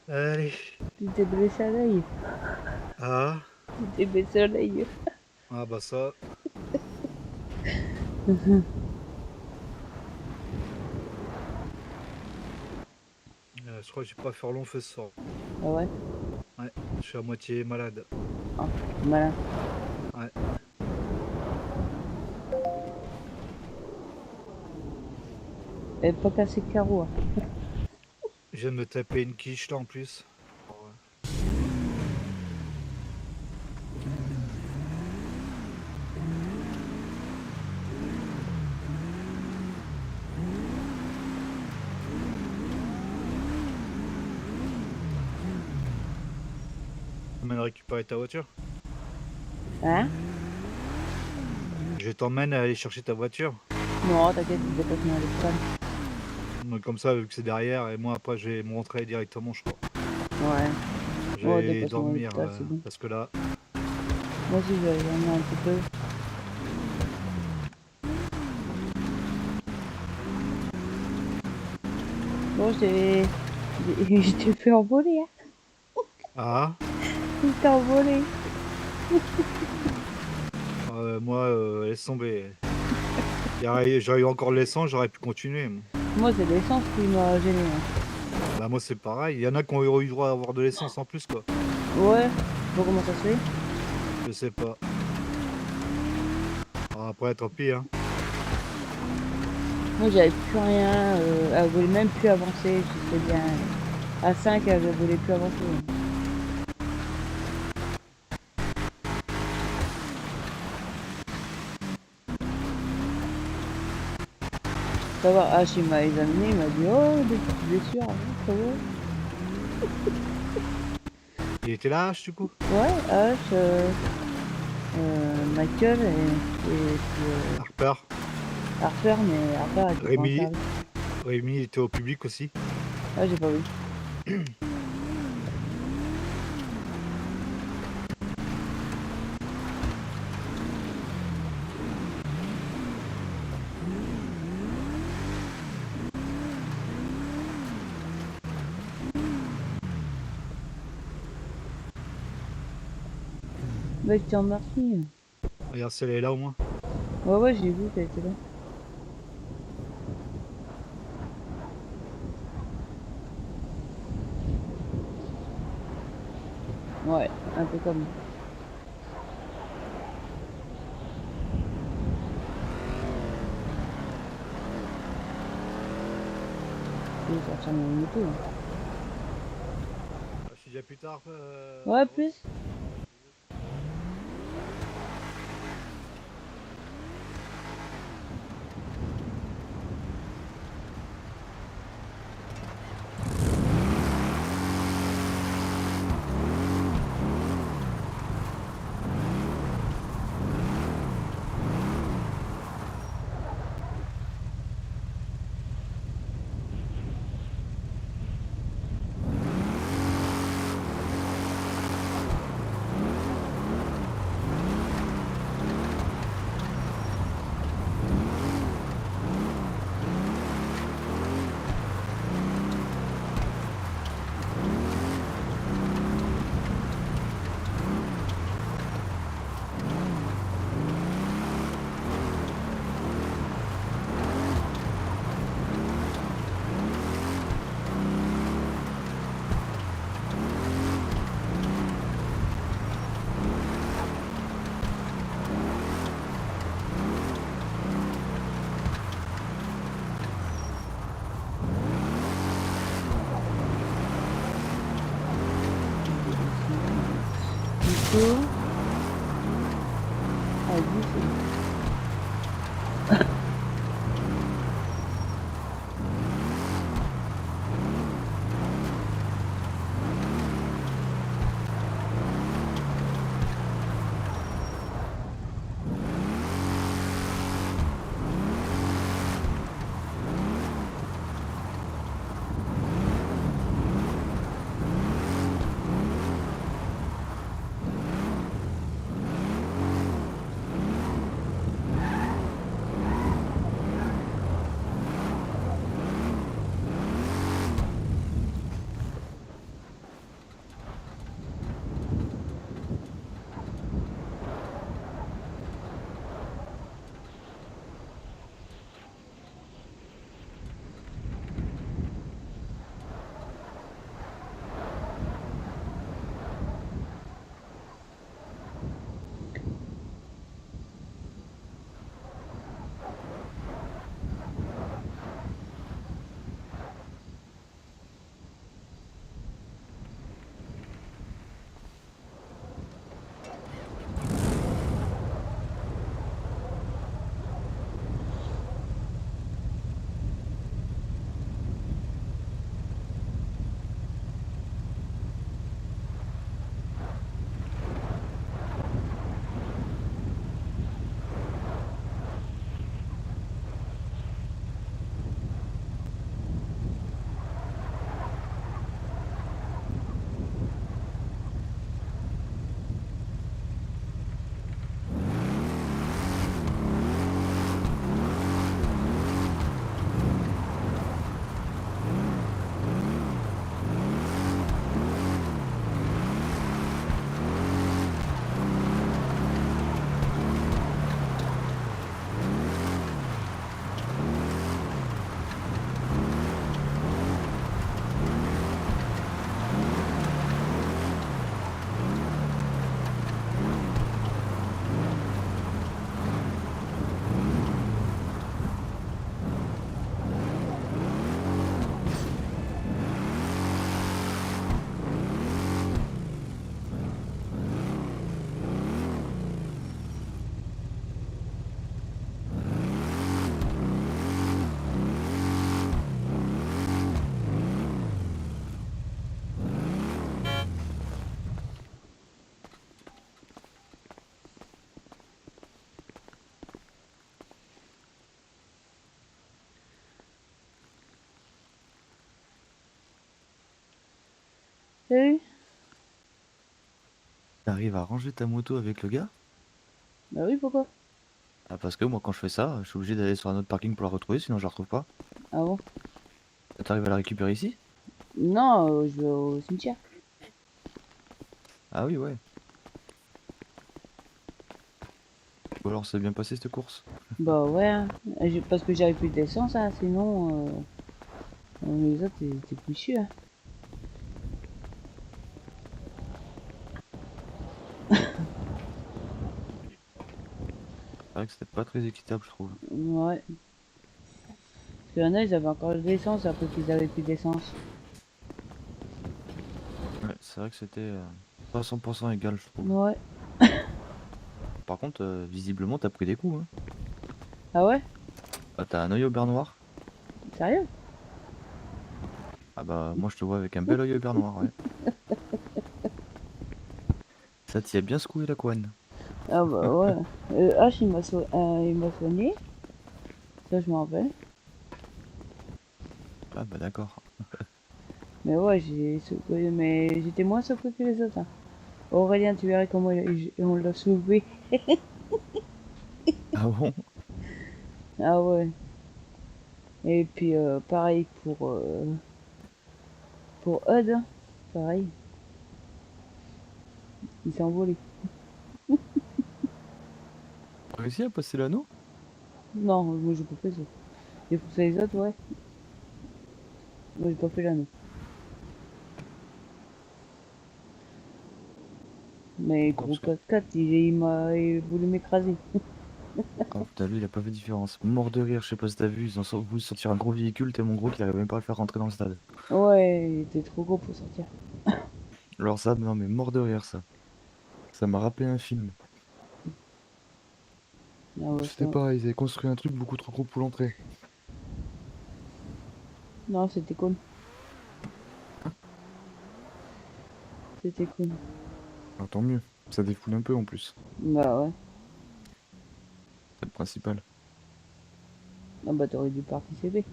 Allez.
Tu t'es blessé à l'œil.
Ah.
Tu t'es blessé à l'œil.
Ah bah ça. Je crois que j'ai pas faire long feu ce soir.
Ah ouais?
Ouais, je suis à moitié malade.
Ah, malin.
Ouais.
Elle pas cassé le carreau. Hein.
Je viens de me taper une quiche là en plus. Tu m'emmènes récupérer ta voiture?
Hein?
Je t'emmène à aller chercher ta voiture.
Non, t'inquiète, je vais pas tenir avec ça.
Donc comme ça, vu que c'est derrière, et moi après je vais me rentrer directement, je crois.
Ouais.
Je
Ouais,
vais
dépasse-moi
dormir,
avec ça, c'est bon.
parce que là...
Moi aussi, je vais aller dormir un petit peu. Bon, je t'ai fait envoler, hein.
Ah.
Je t'ai envolé.
Moi, laisse tomber. J'aurais eu encore de l'essence, j'aurais pu continuer. Moi,
Moi, c'est l'essence qui m'a gêné. Hein.
bah moi c'est pareil, il y en a qui ont eu droit à avoir de l'essence en plus quoi.
Ouais, bon, comment ça se fait?
Je sais pas. Alors après tant pis hein.
Moi, j'avais plus rien, elle voulait même plus avancer, je sais bien. À 5, elle ne voulait plus avancer. Ça va, H il m'a examiné, il m'a dit oh des petites blessures, hein, ça va.
Il était là, H, du coup?
Ouais, H, Michael et puis
Harper.
Harper, mais Harper était pas en
Rémi.
service.
Rémi il était au public aussi.
Ah j'ai pas vu. Bah je te remercie.
Regarde si elle est là au moins.
Ouais j'ai vu qu'elle était là. Ouais, un peu comme. Je vais sortir mon moto.
Je te dis à plus tard.
Ouais, plus. Salut.
T'arrives à ranger ta moto avec le gars?
Bah oui, pourquoi?
Ah, parce que moi, quand je fais ça, je suis obligé d'aller sur un autre parking pour la retrouver, sinon je la retrouve pas.
Ah bon?
T'arrives à la récupérer ici?
Non, je vais au cimetière.
Ah oui, ouais. Ou alors, ça s'est bien passé cette course?
Bah ouais, hein. Parce que j'avais plus d'essence, hein, sinon les autres étaient plus chieux. Hein.
C'est vrai que c'était pas très équitable, je trouve.
Ouais. Parce qu'il y en a, ils avaient encore de l'essence après qu'ils avaient plus d'essence.
Ouais, c'est vrai que c'était pas 100% égal, je trouve.
Ouais.
Par contre, visiblement, t'as pris des coups, hein.
Ah ouais?
Ah, t'as un œil au beurre noir?
Sérieux?
Ah bah, moi, je te vois avec un bel œil au beurre noir, ouais. Ça t'y a bien secoué la couenne.
Ah bah ouais. H, il m'a soigné. Ça, je me rappelle.
Ah bah, d'accord.
Mais ouais, j'ai secoué, mais j'étais moins secoué que les autres. Hein. Aurélien, tu verrais comment on l'a soulevé.
Ah bon?
Ah ouais. Et puis pareil pour Hud, hein. Pareil. Il s'est envolé.
T'as réussi à passer l'anneau?
Non, moi j'ai pas fait ça. J'ai poussé les autres, ouais. Moi j'ai pas fait l'anneau. Mais gros 4x4, il voulu m'écraser.
Ah putain, lui il a pas fait différence. Mort de rire, je sais pas si t'as vu, ils ont voulu sortir un gros véhicule tellement gros qu'il arrivait même pas à le faire rentrer dans le stade.
Ouais, il était trop gros pour sortir.
Alors ça, non mais mort de rire ça. Ça m'a rappelé un film.
Ah ouais,
C'était pareil, ils avaient construit un truc beaucoup trop gros pour l'entrée.
Non, c'était cool. C'était cool.
Ah, tant mieux, ça défoule un peu en plus.
Bah ouais.
C'est le principal.
Ah bah t'aurais dû participer.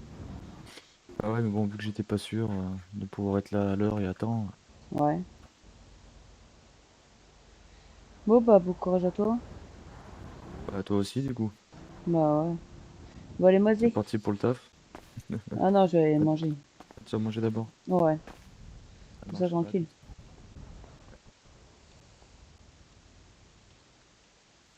Ah ouais, mais bon, vu que j'étais pas sûr de pouvoir être là à l'heure et à temps.
Ouais. Bon bah bon courage à toi.
Bah toi aussi du coup.
Bah ouais. Bon allez, moi
C'est parti pour le taf.
Ah non, je vais aller manger.
Tu vas manger d'abord.
Ouais.
Ça
Comme ça
marche,
tranquille.